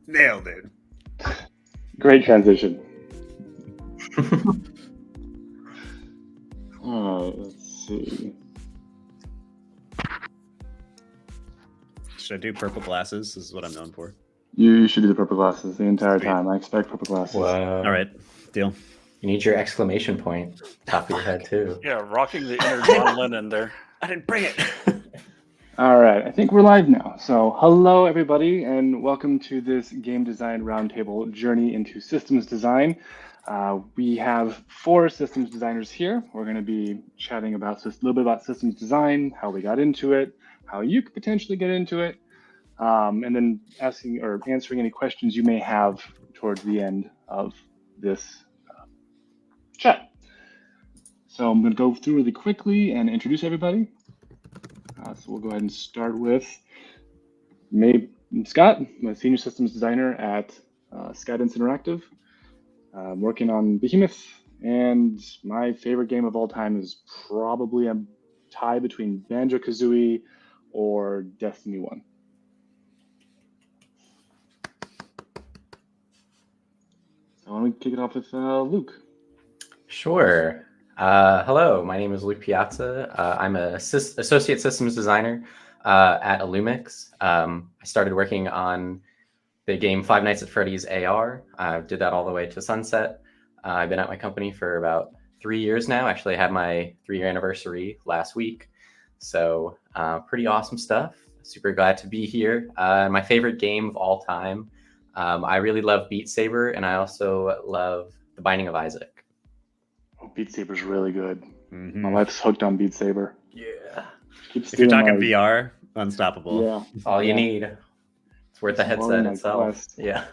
Nailed it. Great transition. All right, let's see. Should I do purple glasses? This is what I'm known for. You should do the purple glasses the entire time. I expect purple glasses. Wow. All right, deal. You need your exclamation point top of your head too. Yeah, rocking the inner John Lennon there. I didn't bring it. All right, I think we're live now. So hello, everybody, and welcome to this Game Design Roundtable Journey into Systems Design. We have 4 systems designers here. We're going to be chatting about a little bit about systems design, how we got into it, how you could potentially get into it, and then asking or answering any questions you may have towards the end of this chat. So I'm going to go through really quickly and introduce everybody. So we'll go ahead and start with Scott. I'm a senior systems designer at Skydance Interactive. I'm working on Behemoth, and my favorite game of all time is probably a tie between Banjo-Kazooie or Destiny 1. So why don't we kick it off with Luke? Sure. Hello, my name is Luke Piazza. I'm a associate systems designer at Illumix. I started working on the game Five Nights at Freddy's AR. I did that all the way to Sunset. I've been at my company for about 3 years now. Actually, I had my 3-year anniversary last week. So pretty awesome stuff. Super glad to be here. My favorite game of all time. I really love Beat Saber, and I also love The Binding of Isaac. Oh, Beat Saber's really good. Mm-hmm. My wife's hooked on Beat Saber. Yeah. Keeps If you're talking stealing VR, unstoppable. yeah, That's all you need. It's worth the headset itself. Quest. Yeah.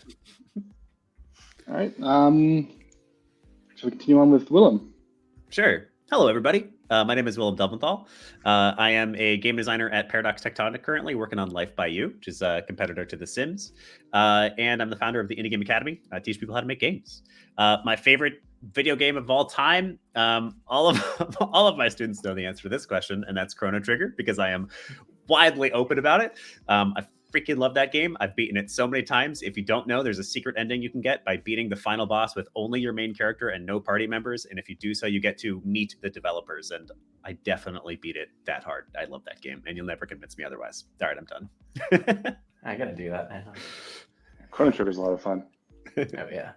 All right. Shall we continue on with Willem? Sure. Hello, everybody. My name is Willem Delventhal. I am a game designer at Paradox Tectonic currently, working on Life by You, which is a competitor to The Sims. And I'm the founder of the Indie Game Academy. I teach people how to make games. My favorite video game of all time, all of my students know the answer to this question, and that's Chrono Trigger, because I am widely open about it. I freaking love that game. I've beaten it so many times. If you don't know, there's a secret ending you can get by beating the final boss with only your main character and no party members. And if you do so, you get to meet the developers. And I definitely beat it that hard. I love that game, and you'll never convince me otherwise. All right, I'm done. I gotta do that now. Chrono Trigger's a lot of fun. Oh yeah.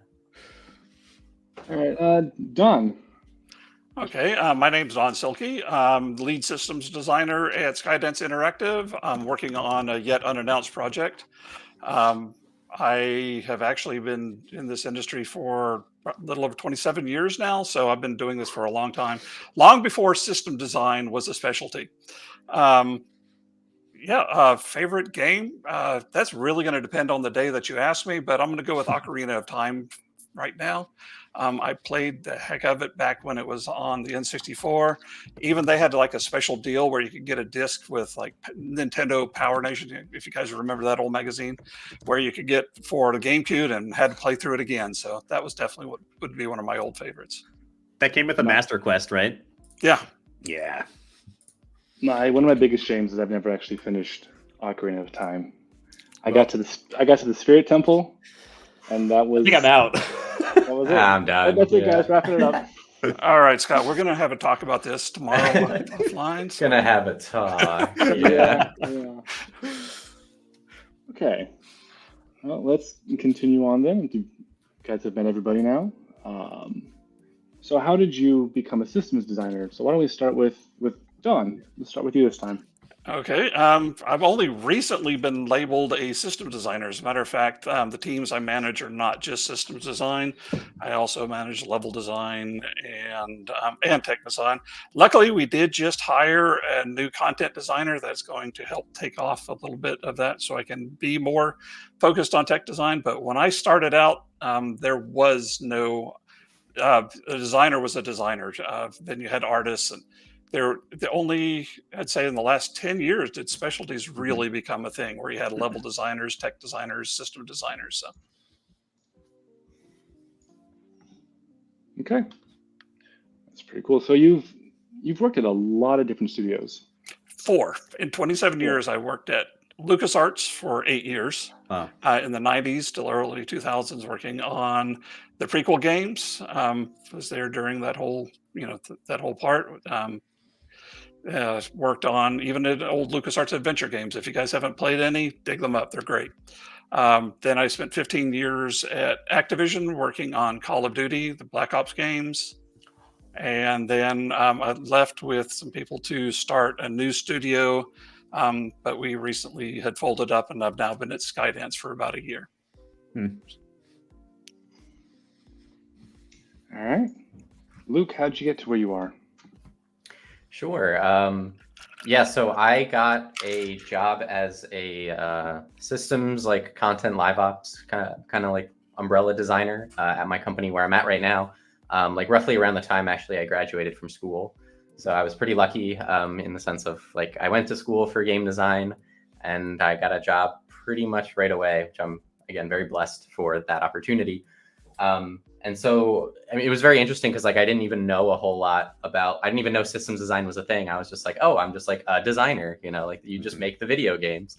All right, Don. Okay, my name's Don Silkey. I'm the lead systems designer at Skydance Interactive. I'm working on a yet unannounced project. I have actually been in this industry for a little over 27 years now, so I've been doing this for a long time, long before system design was a specialty. Favorite game? That's really going to depend on the day that you ask me, but I'm going to go with Ocarina of Time right now. I played the heck of it back when it was on the N64. Even they had like a special deal where you could get a disc with like Nintendo Power Nation, if you guys remember that old magazine, where you could get for the GameCube and had to play through it again. So that was definitely what would be one of my old favorites. That came with a Master Quest, right? Yeah. Yeah. One of my biggest shames is I've never actually finished Ocarina of Time. I got to the Spirit Temple, and that was. I think I'm out. That was it. I'm done. That's it, guys. Wrapping it up. All right, Scott, we're going to have a talk about this tomorrow offline. So. Gonna have a talk. Yeah. Okay. Well, let's continue on then. You guys have met everybody now. So how did you become a systems designer? So why don't we start with Don? Let's start with you this time. Okay. I've only recently been labeled a systems designer. As a matter of fact, the teams I manage are not just systems design. I also manage level design and tech design. Luckily, we did just hire a new content designer that's going to help take off a little bit of that so I can be more focused on tech design. But when I started out, there was no a designer was a designer. Then you had artists, and I'd say in the last 10 years did specialties really become a thing where you had level designers, tech designers, system designers. So. Okay, that's pretty cool. So you've worked at a lot of different studios. 4 in 27 years. I worked at LucasArts for 8 years. Wow. In the 90s, still early 2000s, working on the prequel games. Was there during that whole, that whole part. Worked on even at old LucasArts adventure games. If you guys haven't played any, dig them up. They're great. Then I spent 15 years at Activision working on Call of Duty, the Black Ops games. And then I left with some people to start a new studio. But we recently had folded up, and I've now been at Skydance for about a year. All right. Luke, how'd you get to where you are? Sure. Yeah, so I got a job as a systems like content live ops kind of like umbrella designer at my company where I'm at right now. Like roughly around the time actually I graduated from school. So I was pretty lucky in the sense of like I went to school for game design and I got a job pretty much right away, which I'm again very blessed for that opportunity. And so, I mean, it was very interesting because like I didn't even know a whole lot about, I didn't even know systems design was a thing. I was just like, oh, I'm just like a designer, like you just make the video games.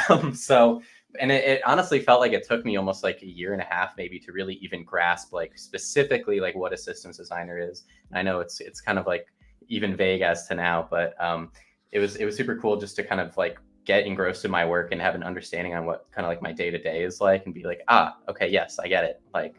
And it honestly felt like it took me almost like a year and a half maybe to really even grasp like specifically like what a systems designer is. And I know it's kind of like even vague as to now, but it was super cool just to kind of like get engrossed in my work and have an understanding on what kind of like my day-to-day is like and be like, okay, yes, I get it. Like,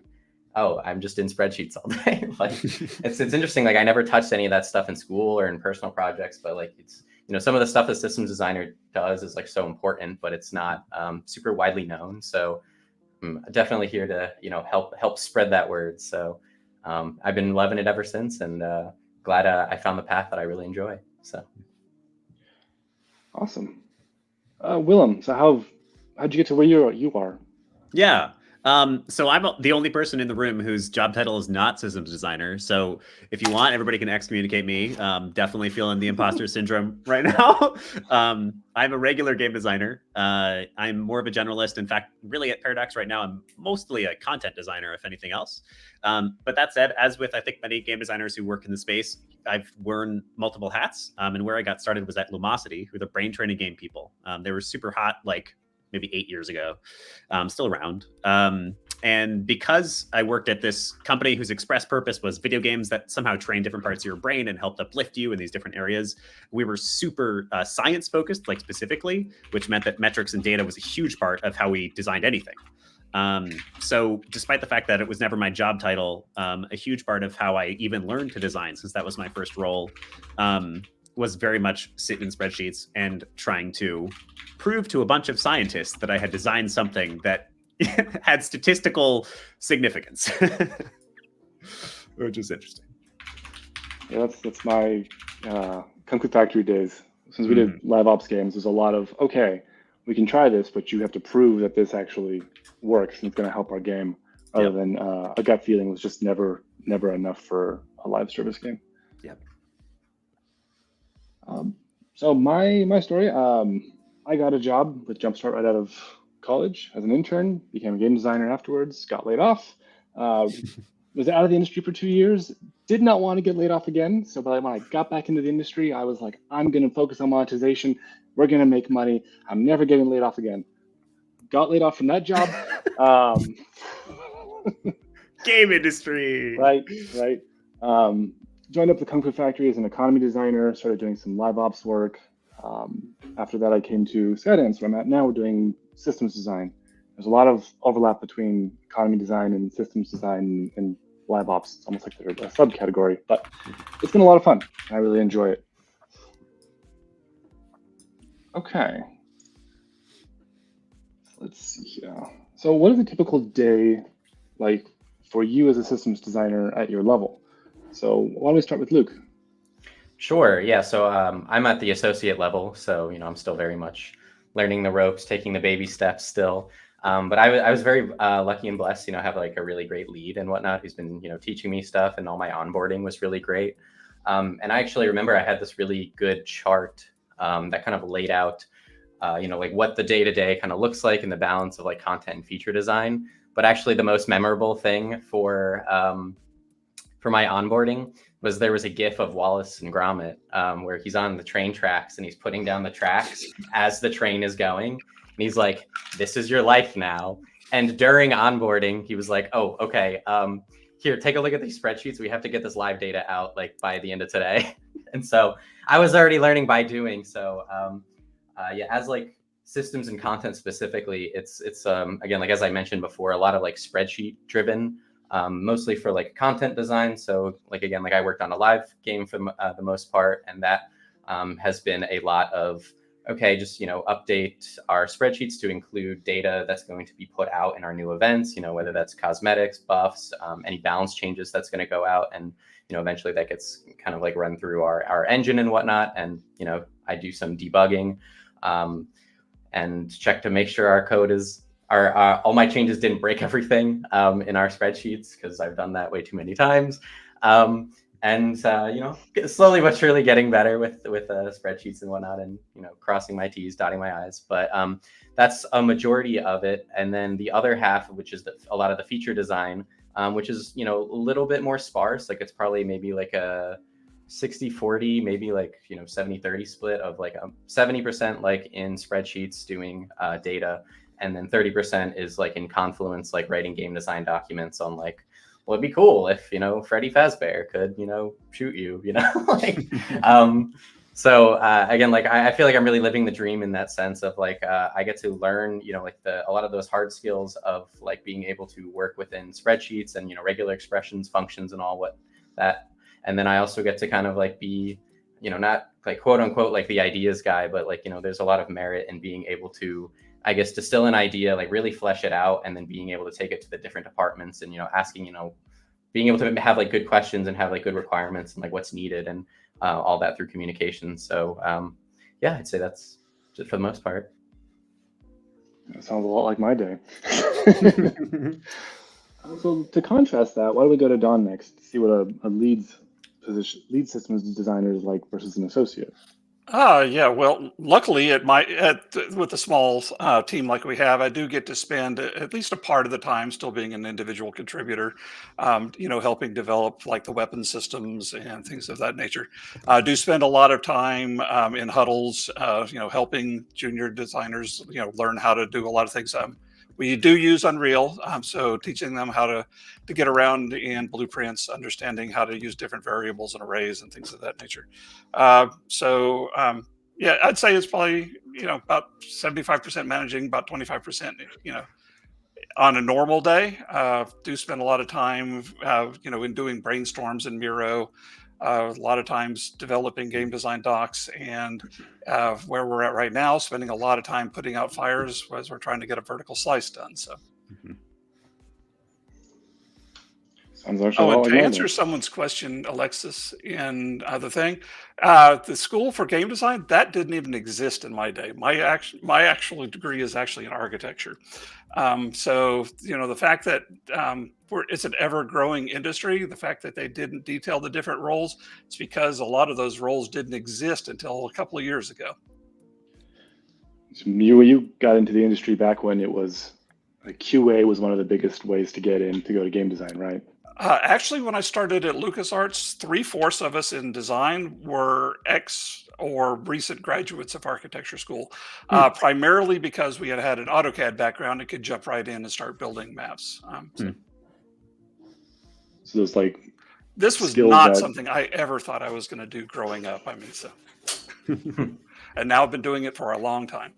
oh, I'm just in spreadsheets all day. Like it's interesting. Like I never touched any of that stuff in school or in personal projects, but like it's, some of the stuff a systems designer does is like so important, but it's not super widely known. So I'm definitely here to, help spread that word. So I've been loving it ever since and glad I found the path that I really enjoy. So. Awesome. Willem, so how'd you get to where you are? Yeah. So I'm the only person in the room whose job title is not systems designer. So if you want, everybody can excommunicate me. Definitely feeling the imposter syndrome right now. I'm a regular game designer. I'm more of a generalist. In fact, really at Paradox right now, I'm mostly a content designer, if anything else. But that said, as with, I think, many game designers who work in the space, I've worn multiple hats. And where I got started was at Lumosity, who are the brain training game people. They were super hot, like maybe 8 years ago, still around. And because I worked at this company whose express purpose was video games that somehow train different parts of your brain and helped uplift you in these different areas, we were super science focused, like specifically, which meant that metrics and data was a huge part of how we designed anything. So despite the fact that it was never my job title, a huge part of how I even learned to design, since that was my first role, was very much sitting in spreadsheets and trying to prove to a bunch of scientists that I had designed something that had statistical significance, which is interesting. Yeah, that's my Kung Fu Factory days. Since we did live ops games, there's a lot of, okay, we can try this, but you have to prove that this actually works and it's going to help our game, other than a gut feeling was just never enough for a live service game. Yep. So my story, I got a job with Jumpstart right out of college as an intern, became a game designer afterwards, got laid off, was out of the industry for 2 years, did not want to get laid off again. So by the time I got back into the industry, I was like, I'm going to focus on monetization. We're going to make money. I'm never getting laid off again. Got laid off from that job. Game industry. Right. Joined up the Kung Fu Factory as an economy designer, started doing some live ops work. After that, I came to Skydance, where I'm at now. We're doing systems design. There's a lot of overlap between economy design and systems design and live ops. It's almost like they're a subcategory, but it's been a lot of fun. I really enjoy it. Okay. Let's see here. So what is a typical day like for you as a systems designer at your level? So why don't we start with Luke? Sure. Yeah. So I'm at the associate level. So, I'm still very much learning the ropes, taking the baby steps still. But I was very lucky and blessed, have like a really great lead and whatnot who's been, teaching me stuff, and all my onboarding was really great. And I actually remember I had this really good chart that kind of laid out, like what the day-to-day kind of looks like in the balance of like content and feature design. But actually the most memorable thing for my onboarding was there was a GIF of Wallace and Gromit where he's on the train tracks and he's putting down the tracks as the train is going. And he's like, "This is your life now." And during onboarding, he was like, "Oh, okay. Here, take a look at these spreadsheets. We have to get this live data out like by the end of today." And so I was already learning by doing. So yeah, as like systems and content specifically, it's again, like as I mentioned before, a lot of like spreadsheet driven, mostly for like content design. So like again, like I worked on a live game for the most part, and that has been a lot of okay, just update our spreadsheets to include data that's going to be put out in our new events. Whether that's cosmetics, buffs, any balance changes that's going to go out, and eventually that gets kind of like run through our engine and whatnot. And I do some debugging and check to make sure our code is all my changes didn't break everything in our spreadsheets, because I've done that way too many times. And slowly but surely getting better with spreadsheets and whatnot, and crossing my T's, dotting my I's. But that's a majority of it. And then the other half, which is a lot of the feature design, which is a little bit more sparse. Like it's probably maybe like a 60-40, maybe like 70-30 split of like 70% like in spreadsheets doing data, and then 30% is like in Confluence, like writing game design documents on like, well, it'd be cool if Freddy Fazbear could shoot you, like so again, like I feel like I'm really living the dream in that sense of like I get to learn like a lot of those hard skills of like being able to work within spreadsheets and regular expressions, functions, and all what that. And then I also get to kind of like be not like quote unquote like the ideas guy, but like there's a lot of merit in being able to, I guess, distill an idea, like really flesh it out, and then being able to take it to the different departments and asking being able to have like good questions and have like good requirements and like what's needed, and all that through communication. So yeah, I'd say that's just for the most part. That sounds a lot like my day. So to contrast that, why don't we go to Don next to see what a lead systems designer is like versus an associate? Yeah. Well, luckily, with a small team like we have, I do get to spend at least a part of the time still being an individual contributor, helping develop like the weapon systems and things of that nature. I do spend a lot of time in huddles, helping junior designers, learn how to do a lot of things. We do use Unreal, so teaching them how to get around in blueprints, understanding how to use different variables and arrays and things of that nature. Yeah, I'd say it's probably about 75% managing, about 25% on a normal day. Do spend a lot of time in doing brainstorms in Miro. A lot of times developing game design docs, and where we're at right now, spending a lot of time putting out fires as we're trying to get a vertical slice done. So. Sounds actually and like to my answer day. someone's question, Alexis, in the thing, the school for game design, that didn't even exist in my day. My actual degree is actually in architecture. So the fact that it's an ever-growing industry, the fact that they didn't detail the different roles, it's because a lot of those roles didn't exist until a couple of years ago. So you got into the industry back when it was like QA was one of the biggest ways to get in to go to game design, right? Actually, when I started at LucasArts, 3/4 of us in design were ex or recent graduates of architecture school, primarily because we had an AutoCAD background and could jump right in and start building maps. So there's like this was skills not that- something I ever thought I was going to do growing up. I mean, so, and now I've been doing it for a long time.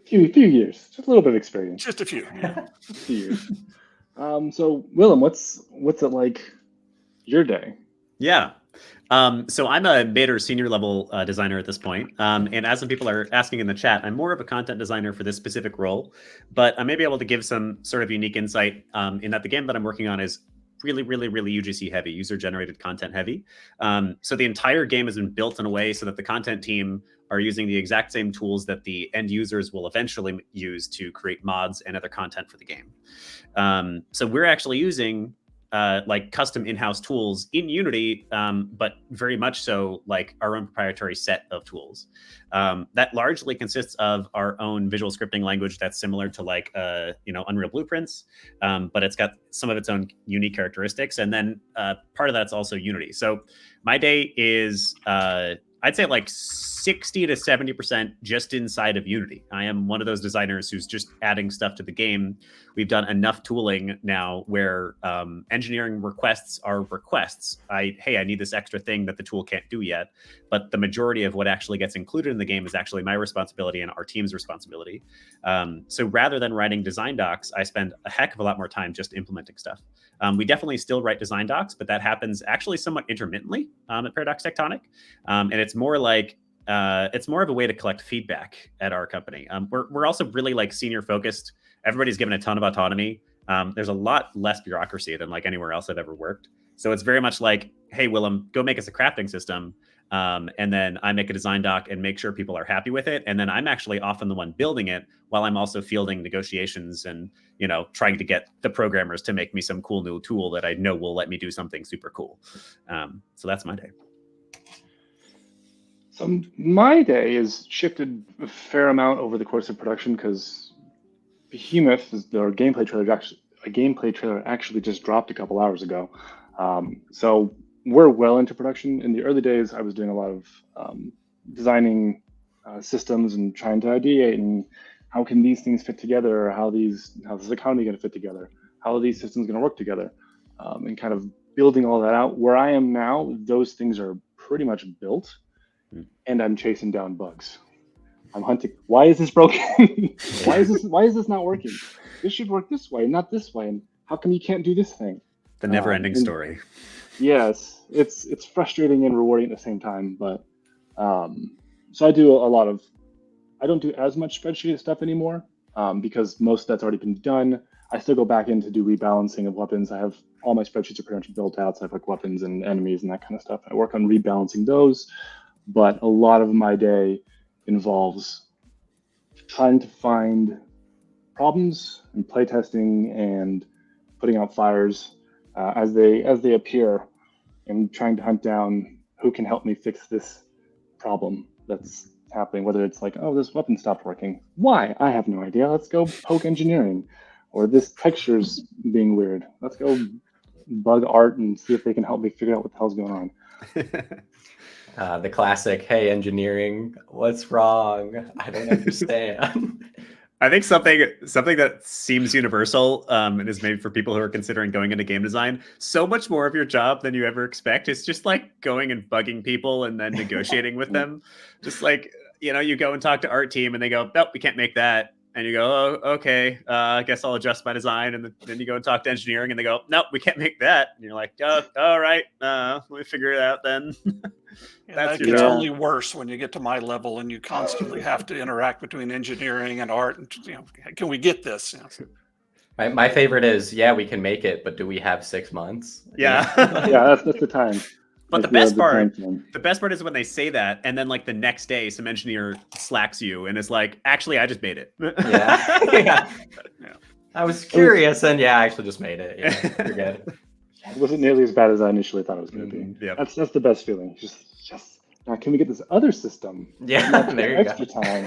few years, just a little bit of experience. Just a few. A few years. So Willem, what's it like your day? Yeah. So I'm a mid or senior level designer at this point. And as some people are asking in the chat, I'm more of a content designer for this specific role, but I may be able to give some sort of unique insight in that the game that I'm working on is really UGC heavy, user generated content heavy. So the entire game has been built in a way so that the content team are using the exact same tools that the end users will eventually use to create mods and other content for the game. So we're actually using like custom in-house tools in Unity, but very much so like our own proprietary set of tools. That largely consists of our own visual scripting language that's similar to like Unreal Blueprints, but it's got some of its own unique characteristics. And then part of that's also Unity. So my day is I'd say like 60 to 70% just inside of Unity. I am one of those designers who's just adding stuff to the game. We've done enough tooling now where engineering requests are requests. Hey, I need this extra thing that the tool can't do yet. But the majority of what actually gets included in the game is actually my responsibility and our team's responsibility. So rather than writing design docs, I spend a heck of a lot more time just implementing stuff. We definitely still write design docs, but that happens actually somewhat intermittently at Paradox Tectonic. And it's more like, it's more of a way to collect feedback at our company. We're also really like senior focused. Everybody's given a ton of autonomy. There's a lot less bureaucracy than like anywhere else I've ever worked. So it's very much like, hey, Willem, go make us a crafting system. And then I make a design doc and make sure people are happy with it. And then I'm actually often the one building it while I'm also fielding negotiations and, trying to get the programmers to make me some cool new tool that I know will let me do something super cool. So that's my day. So my day is shifted a fair amount over the course of production because Behemoth, their gameplay trailer actually just dropped a couple hours ago. So we're well into production. In the early days, I was doing a lot of designing systems and trying to ideate and how can these things fit together? How's this economy going to fit together? How are these systems going to work together? And kind of building all that out. Where I am now, those things are pretty much built, and I'm chasing down bugs. I'm hunting. Why is this broken? Why is this not working? This should work this way, not this way. And how come you can't do this thing? The never-ending story. Yes, it's frustrating and rewarding at the same time. But so I don't do as much spreadsheet stuff anymore because most of that's already been done. I still go back in to do rebalancing of weapons. I have all my spreadsheets are pretty much built out. So I have like weapons and enemies and that kind of stuff. I work on rebalancing those, but a lot of my day involves trying to find problems and playtesting and putting out fires as they appear, and trying to hunt down who can help me fix this problem that's happening. Whether it's like, oh, this weapon stopped working. Why? I have no idea. Let's go poke engineering. Or this texture's being weird. Let's go bug art and see if they can help me figure out what the hell's going on. The classic, hey, engineering, what's wrong? I don't understand. I think something that seems universal and is made for people who are considering going into game design, so much more of your job than you ever expect. It's just like going and bugging people and then negotiating with them. Just like, you go and talk to art team and they go, nope, we can't make that. And you go, oh, okay, I guess I'll adjust my design. And then you go and talk to engineering and they go, nope, we can't make that. And you're like, oh, all right, let me figure it out then. That gets only worse when you get to my level and you constantly have to interact between engineering and art. And, can we get this? My favorite is, yeah, we can make it, but do we have 6 months? Yeah. Yeah, that's the time. But the best part is when they say that, and then like the next day, some engineer slacks you and is like, "Actually, I just made it." Yeah. I was curious, and I actually just made it. Yeah, you're good. It wasn't nearly as bad as I initially thought it was going to be. Yep. That's the best feeling. Just now, can we get this other system? Yeah, there you extra time,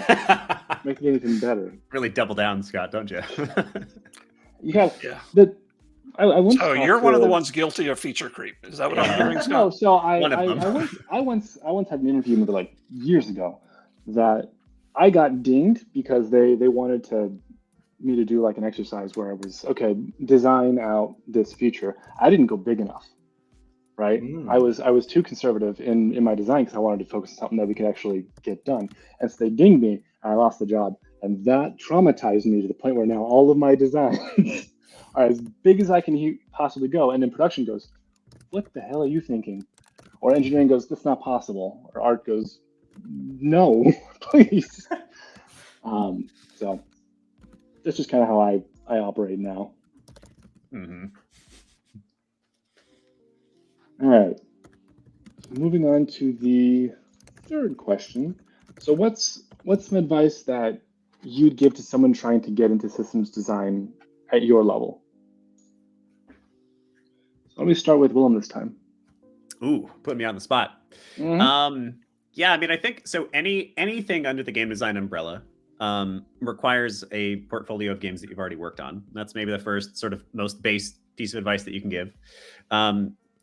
make it even better. Really double down, Scott, don't you? Yeah. I you're one of the ones guilty of feature creep. Is that what I'm hearing, Scott? No, so I once had an interview with like years ago that I got dinged because they wanted me to do like an exercise where I was, okay, design out this feature. I didn't go big enough, right? I was too conservative in my design because I wanted to focus on something that we could actually get done. And so they dinged me and I lost the job. And that traumatized me to the point where now all of my designs are as big as I can possibly go. And then production goes, what the hell are you thinking? Or engineering goes, that's not possible. Or art goes, no, please. So that's just kind of how I operate now. Mm-hmm. All right. Moving on to the third question. So what's some advice that you'd give to someone trying to get into systems design at your level? Let me start with Willem this time. Ooh, put me on the spot. Yeah, I mean, I think so. Anything under the game design umbrella requires a portfolio of games that you've already worked on. That's maybe the first sort of most base piece of advice that you can give.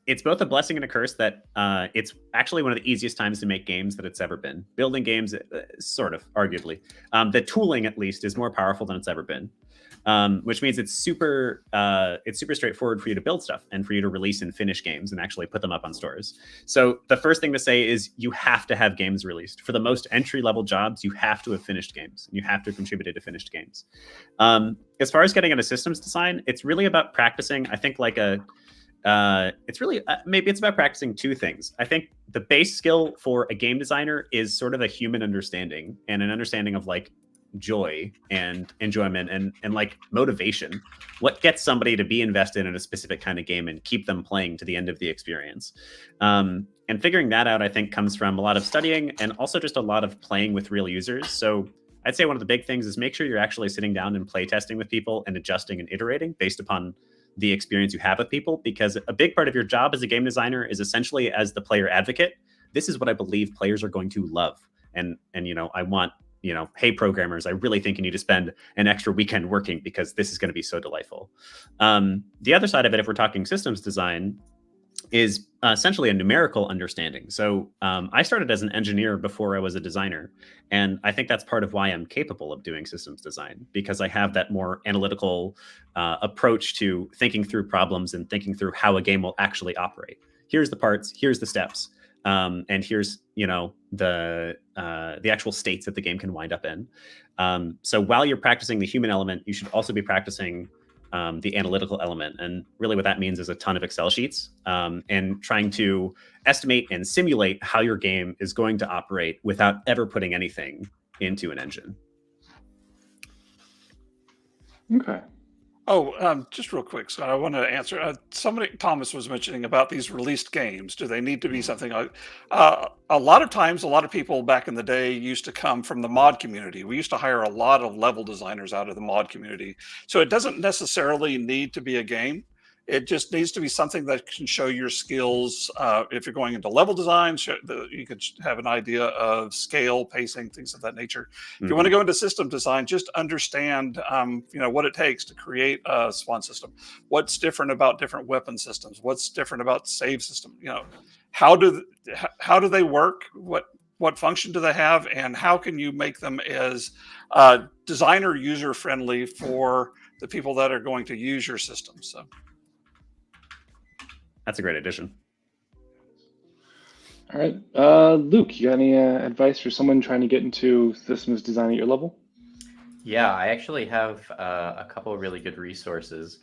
It's both a blessing and a curse that it's actually one of the easiest times to make games that it's ever been. Building games, sort of, arguably. The tooling, at least, is more powerful than it's ever been. Which means it's super straightforward for you to build stuff and for you to release and finish games and actually put them up on stores. So the first thing to say is you have to have games released. For the most entry-level jobs, you have to have finished games. And you have to have contributed to finished games. As far as getting into systems design, it's really about practicing. I think it's really maybe it's about practicing two things. I think the base skill for a game designer is sort of a human understanding and an understanding of like joy and enjoyment and like motivation. What gets somebody to be invested in a specific kind of game and keep them playing to the end of the experience? And figuring that out, I think, comes from a lot of studying and also just a lot of playing with real users. So I'd say one of the big things is make sure you're actually sitting down and play testing with people and adjusting and iterating based upon the experience you have with people, because a big part of your job as a game designer is essentially as the player advocate. This is what I believe players are going to love. And I want, hey, programmers, I really think you need to spend an extra weekend working because this is going to be so delightful. The other side of it, if we're talking systems design, is essentially a numerical understanding. So I started as an engineer before I was a designer. And I think that's part of why I'm capable of doing systems design, because I have that more analytical approach to thinking through problems and thinking through how a game will actually operate. Here's the parts, here's the steps, and here's the actual states that the game can wind up in. So while you're practicing the human element, you should also be practicing the analytical element. And really what that means is a ton of Excel sheets and trying to estimate and simulate how your game is going to operate without ever putting anything into an engine. Okay. Oh, just real quick, Scott, I want to answer. Thomas was mentioning about these released games. Do they need to be something like? A lot of times, a lot of people back in the day used to come from the mod community. We used to hire a lot of level designers out of the mod community. So it doesn't necessarily need to be a game. It just needs to be something that can show your skills. If you're going into level design, you could have an idea of scale, pacing, things of that nature. If you want to go into system design, just understand, what it takes to create a spawn system. What's different about different weapon systems? What's different about save system? How do they work? What function do they have? And how can you make them as designer user friendly for the people that are going to use your system? So. That's a great addition. All right. Luke, you got any advice for someone trying to get into systems design at your level? Yeah, I actually have a couple of really good resources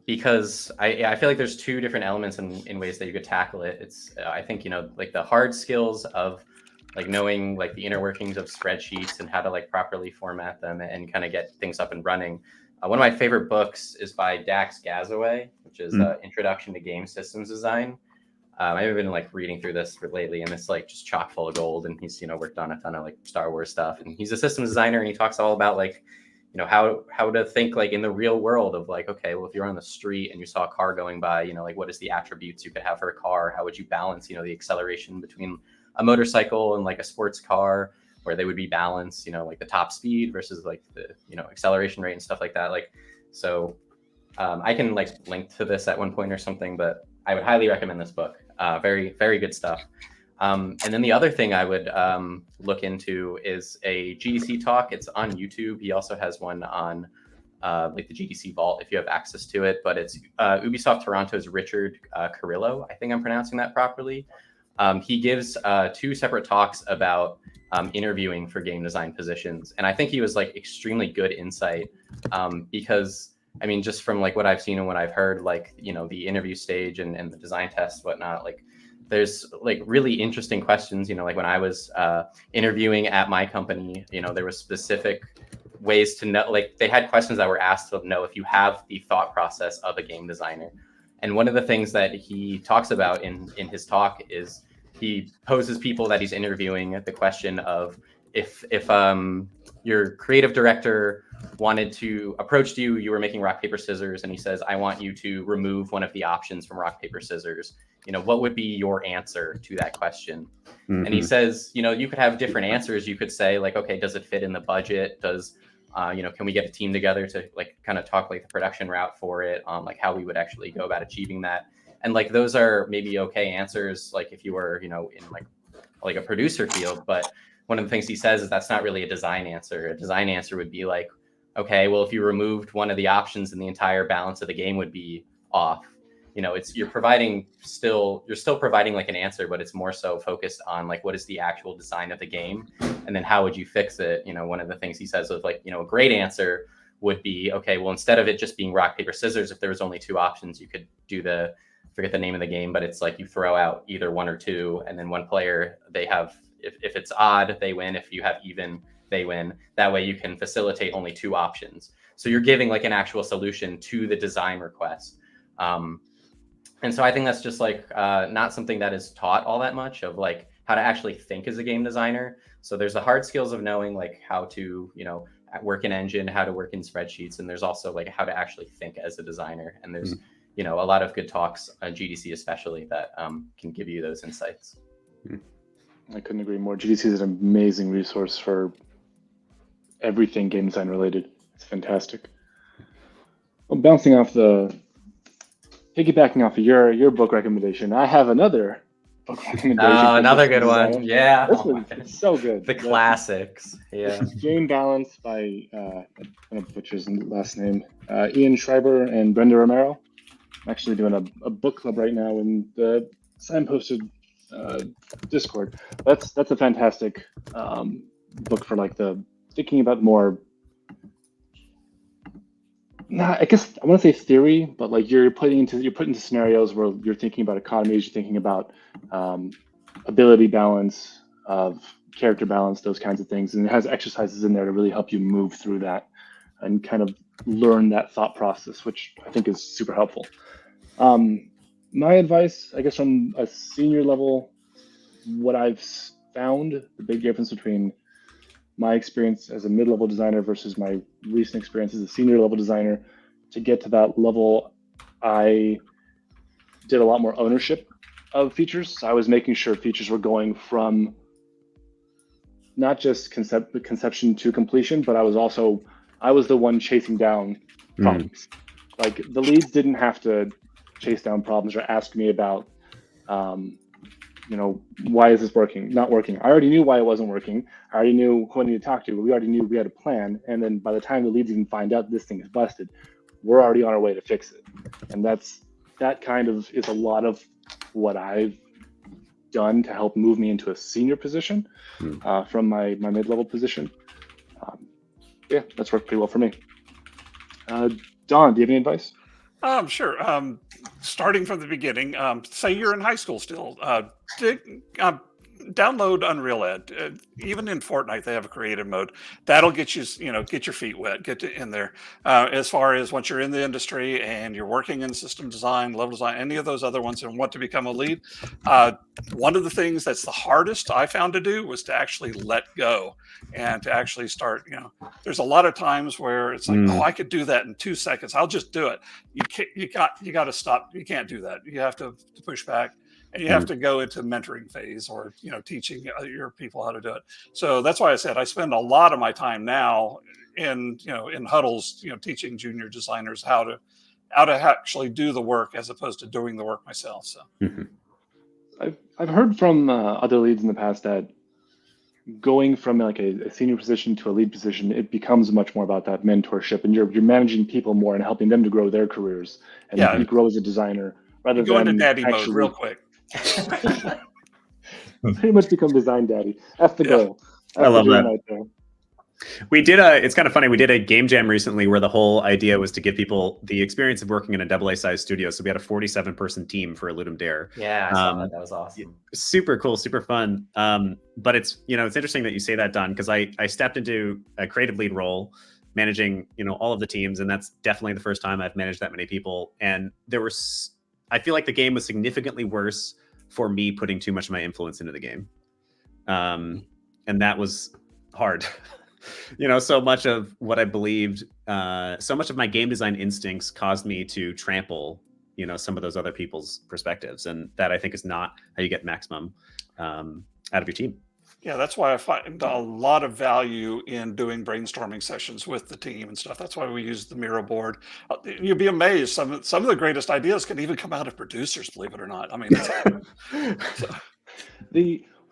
because I feel like there's two different elements in ways that you could tackle it. It's I think like the hard skills of like knowing like the inner workings of spreadsheets and how to like properly format them and kind of get things up and running. One of my favorite books is by Dax Gazaway, which is Introduction to Game Systems Design. I've been like reading through this lately, and it's like just chock full of gold. And he's worked on a ton of like Star Wars stuff, and he's a systems designer, and he talks all about like how to think like in the real world of like, okay, well, if you're on the street and you saw a car going by, like what is the attributes you could have for a car? How would you balance the acceleration between a motorcycle and like a sports car, where they would be balanced, like the top speed versus like the acceleration rate and stuff like that. Like, so I can like link to this at one point or something, but I would highly recommend this book. Very, very good stuff. And then the other thing I would look into is a GDC talk. It's on YouTube. He also has one on like the GDC Vault if you have access to it. But it's Ubisoft Toronto's Richard Carrillo. I think I'm pronouncing that properly. He gives two separate talks about interviewing for game design positions. And I think he was like extremely good insight because I mean, just from like what I've seen and what I've heard, like, the interview stage and the design test, whatnot, like there's like really interesting questions, like when I was interviewing at my company, there was specific ways to know, like they had questions that were asked to know if you have the thought process of a game designer. And one of the things that he talks about in his talk is he poses people that he's interviewing the question of, if your creative director approached you, you were making rock, paper, scissors, and he says, I want you to remove one of the options from rock, paper, scissors, what would be your answer to that question? Mm-hmm. And he says, you could have different answers. You could say like, okay, does it fit in the budget? Does, can we get a team together to like kind of talk like the production route for it, like how we would actually go about achieving that? And like, those are maybe okay answers, like if you were, in like a producer field. But one of the things he says is that's not really a design answer. A design answer would be like, okay, well, if you removed one of the options, then the entire balance of the game would be off. You're still providing like an answer, but it's more so focused on like, what is the actual design of the game? And then how would you fix it? One of the things he says is like, a great answer would be, okay, well, instead of it just being rock, paper, scissors, if there was only two options, you could do forget the name of the game, but it's like you throw out either one or two, and then one player, they have, if it's odd, they win. If you have even, they win. That way you can facilitate only two options. So you're giving like an actual solution to the design request. And so I think that's just like not something that is taught all that much, of like how to actually think as a game designer. So there's the hard skills of knowing like how to, work in engine, how to work in spreadsheets. And there's also like how to actually think as a designer. And there's, a lot of good talks on GDC, especially, that can give you those insights. I couldn't agree more. GDC is an amazing resource for everything game design related. It's fantastic. Well, piggybacking off of your book recommendation, I have another book recommendation. Oh, another good one. Yeah. This one's so good. The classics. Yeah. Game Balance by, I'm going to butcher his last name, Ian Schreiber and Brenda Romero. I'm actually doing a book club right now in the signposted Discord. That's a fantastic book for like thinking about more. I guess I want to say theory, but like you're put into scenarios where you're thinking about economies, you're thinking about ability balance, of character balance, those kinds of things, and it has exercises in there to really help you move through that and kind of learn that thought process, which I think is super helpful. My advice, I guess, from a senior level, what I've found the big difference between my experience as a mid-level designer versus my recent experience as a senior level designer, to get to that level, I did a lot more ownership of features. So I was making sure features were going from not just conception to completion, but I was the one chasing down problems. Like the leads didn't have to chase down problems or ask me about, why is this not working? I already knew why it wasn't working. I already knew who I needed to talk to. We already knew we had a plan. And then by the time the leads even find out this thing is busted, we're already on our way to fix it. And that kind of is a lot of what I've done to help move me into a senior position from my mid-level position. That's worked pretty well for me. Don, do you have any advice? Sure. Starting from the beginning, say you're in high school still, download Unreal Ed. Even in Fortnite, they have a creative mode. That'll get you, get your feet wet, get in there. As far as once you're in the industry and you're working in system design, level design, any of those other ones, and want to become a lead, one of the things that's the hardest I found to do was to actually let go and to actually start. There's a lot of times where it's like, oh, I could do that in 2 seconds. I'll just do it. You got to stop. You can't do that. You have to push back. And you have to go into mentoring phase or, teaching your people how to do it. So that's why I said I spend a lot of my time now in huddles, teaching junior designers how to actually do the work as opposed to doing the work myself. So I've heard from other leads in the past that going from like a senior position to a lead position, it becomes much more about that mentorship, and you're managing people more and helping them to grow their careers and you grow as a designer rather than go into daddy mode real quick. Pretty much become design daddy. That's the goal. That's I love that. Right there. We did it's kind of funny. We did a game jam recently where the whole idea was to give people the experience of working in a AA size studio. So we had a 47-person team for Ludum Dare. Yeah, I saw that. That was awesome. Super cool, super fun. But it's interesting that you say that, Don, because I stepped into a creative lead role, managing all of the teams, and that's definitely the first time I've managed that many people. And I feel like the game was significantly worse for me putting too much of my influence into the game. And that was hard. So much of what I believed, so much of my game design instincts caused me to trample, some of those other people's perspectives. And that I think is not how you get maximum out of your team. Yeah, that's why I find a lot of value in doing brainstorming sessions with the team and stuff. That's why we use the Miro board. You'd be amazed. Some of the greatest ideas can even come out of producers, believe it or not. I mean,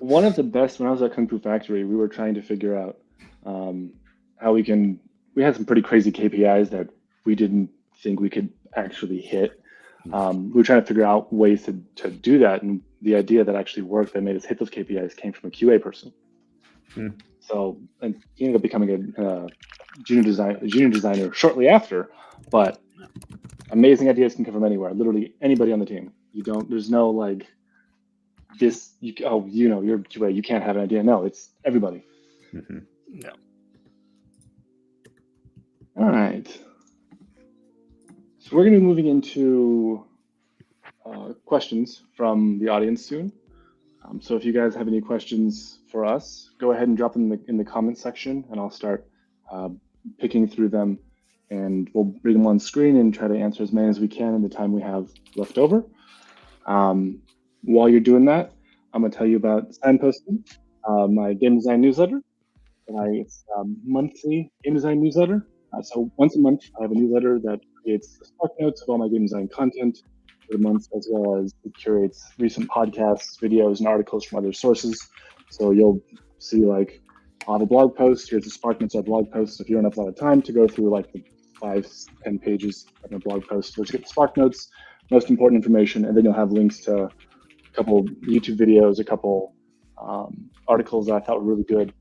One of the best, when I was at Kung Fu Factory, we were trying to figure out how we had some pretty crazy KPIs that we didn't think we could actually hit. We were trying to figure out ways to do that. And the idea that actually worked that made us hit those KPIs came from a QA person. So, and he ended up becoming a junior designer shortly after, but amazing ideas can come from anywhere, literally anybody on the team. There's no like this, you're QA, you can't have an idea. No, it's everybody. Yeah. All right. So we're going to be moving into questions from the audience soon. So if you guys have any questions for us, go ahead and drop them in the comment section, and I'll start picking through them, and we'll bring them on screen and try to answer as many as we can in the time we have left over. While you're doing that, I'm going to tell you about Signposting, my game design newsletter. It's a monthly game design newsletter. So once a month, I have a newsletter that creates the Spark Notes of all my game design content for the month, as well as it curates recent podcasts, videos, and articles from other sources. So you'll see, like, I'll have a blog post. Here's the Spark Notes of blog post. So if you don't have a lot of time to go through like the 5-10 pages of a blog post, you'll just get the Spark Notes, most important information, and then you'll have links to a couple YouTube videos, a couple articles that I thought were really good,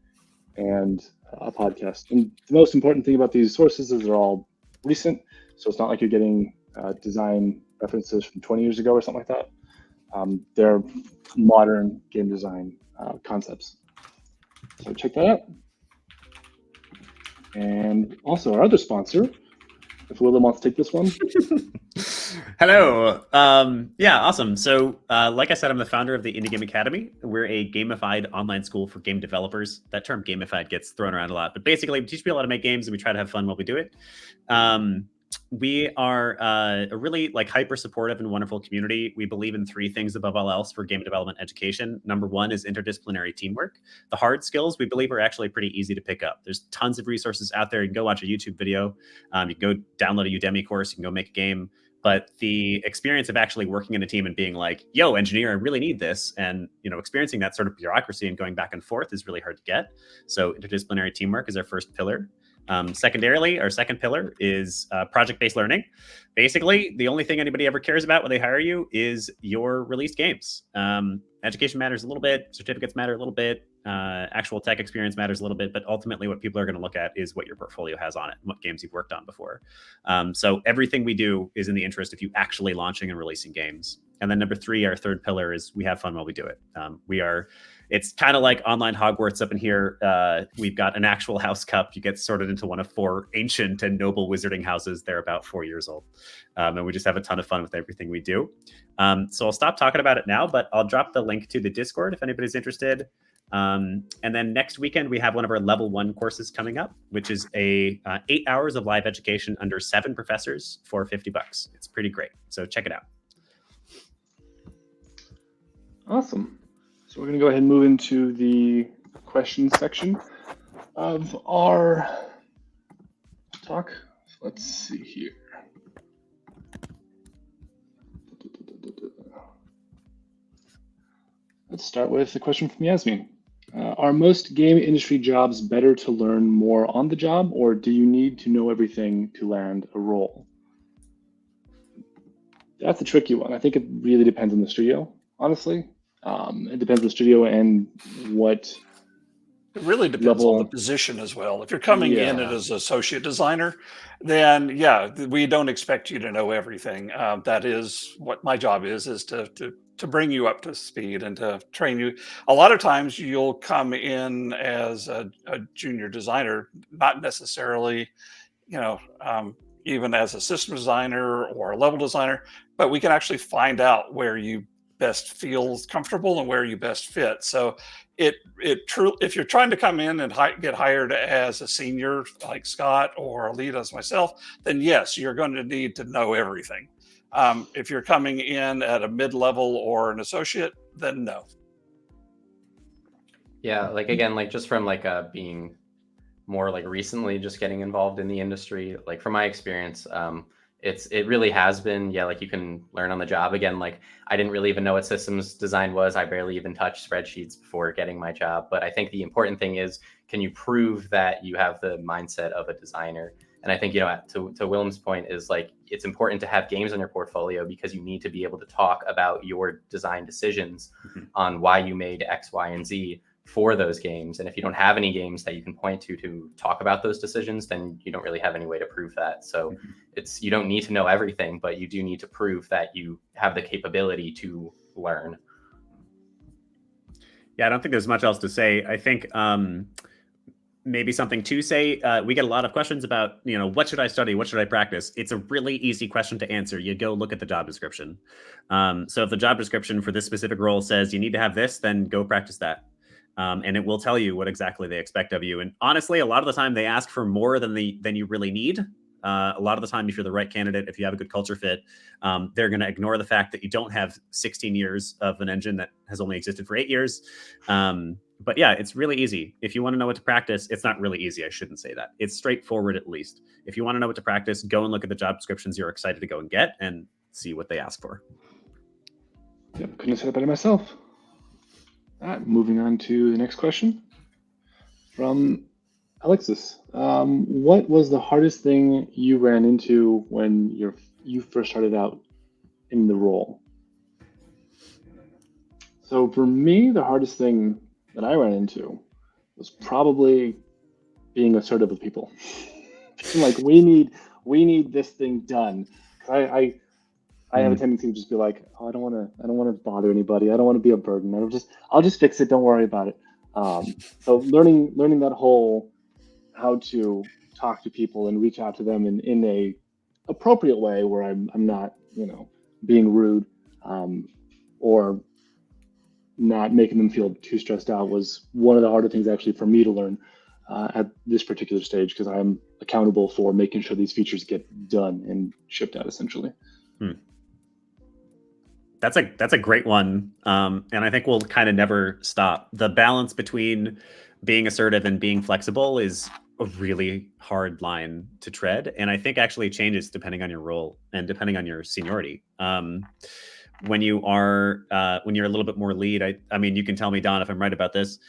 and a podcast. And the most important thing about these sources is they're all recent, so it's not like you're getting design references from 20 years ago or something like that. They're modern game design concepts. So check that out. And also our other sponsor, if Willem wants to take this one. Hello. Yeah, awesome. So like I said, I'm the founder of the Indie Game Academy. We're a gamified online school for game developers. That term gamified gets thrown around a lot, but basically we teach people how to make games and we try to have fun while we do it. We are a really hyper supportive and wonderful community. We believe in 3 things above all else for game development education. Number 1 is interdisciplinary teamwork. The hard skills we believe are actually pretty easy to pick up. There's tons of resources out there. You can go watch a YouTube video. You can go download a Udemy course. You can go make a game. But the experience of actually working in a team and being like, yo, engineer, I really need this. And, experiencing that sort of bureaucracy and going back and forth is really hard to get. So interdisciplinary teamwork is our first pillar. Secondarily, our second pillar is project-based learning. Basically, the only thing anybody ever cares about when they hire you is your released games. Education matters a little bit. Certificates matter a little bit. Actual tech experience matters a little bit. But ultimately, what people are going to look at is what your portfolio has on it and what games you've worked on before. So everything we do is in the interest of you actually launching and releasing games. And then number 3, our third pillar is we have fun while we do it. It's kind of like online Hogwarts up in here. We've got an actual house cup. You get sorted into one of 4 ancient and noble wizarding houses. They're about 4 years old. And we just have a ton of fun with everything we do. So I'll stop talking about it now, but I'll drop the link to the Discord if anybody's interested. And then next weekend, we have one of our level 1 courses coming up, which is 8 hours of live education under 7 professors for $50. It's pretty great. So check it out. Awesome. So we're going to go ahead and move into the questions section of our talk. Let's see here. Let's start with a question from Yasmin. Are most game industry jobs better to learn more on the job, or do you need to know everything to land a role? That's a tricky one. I think it really depends on the studio, honestly. It depends on the studio and what. It really depends on the position as well. If you're coming in as associate designer, then we don't expect you to know everything. That is what my job is to bring you up to speed and to train you. A lot of times you'll come in as a junior designer, not necessarily, even as a system designer or a level designer, but we can actually find out where you best feels comfortable and where you best fit. So it truly, if you're trying to come in and get hired as a senior like Scott or a lead as myself, then yes, you're going to need to know everything. If you're coming in at a mid-level or an associate, then no. Yeah, like again, like just from like being more like recently just getting involved in the industry, like from my experience, it really has been, yeah, like you can learn on the job. Again, like I didn't really even know what systems design was. I barely even touched spreadsheets before getting my job. But I think the important thing is, can you prove that you have the mindset of a designer? And I think, you know, to Willem's point is like, it's important to have games on your portfolio because you need to be able to talk about your design decisions on why you made X, Y, and Z for those games. And if you don't have any games that you can point to talk about those decisions, then you don't really have any way to prove that. So it's, you don't need to know everything, but you do need to prove that you have the capability to learn. Yeah, I don't think there's much else to say. I think maybe something to say. We get a lot of questions about, you know, what should I study? What should I practice? It's a really easy question to answer. You go look at the job description. So if the job description for this specific role says you need to have this, then go practice that. And it will tell you what exactly they expect of you. And honestly, a lot of the time they ask for more than you really need. A lot of the time, if you're the right candidate, if you have a good culture fit, they're going to ignore the fact that you don't have 16 years of an engine that has only existed for 8 years. But yeah, it's really easy. If you want to know what to practice, it's not really easy. I shouldn't say that. It's straightforward, at least. If you want to know what to practice, go and look at the job descriptions you're excited to go and get and see what they ask for. Yep, couldn't have said it better myself. All right, moving on to the next question from Alexis. What was the hardest thing you ran into when you first started out in the role? So for me, the hardest thing that I ran into was probably being assertive with people. Like we need this thing done. I have a tendency to just be like, oh, I don't want to bother anybody. I don't want to be a burden. I'll just fix it. Don't worry about it. So learning that whole how to talk to people and reach out to them in a appropriate way where I'm not, you know, being rude or not making them feel too stressed out was one of the harder things actually for me to learn at this particular stage, because I'm accountable for making sure these features get done and shipped out essentially. That's a great one. And I think we'll kind of never stop. The balance between being assertive and being flexible is a really hard line to tread. And I think actually it changes depending on your role and depending on your seniority. When you're a little bit more lead, I mean, you can tell me, Don, if I'm right about this.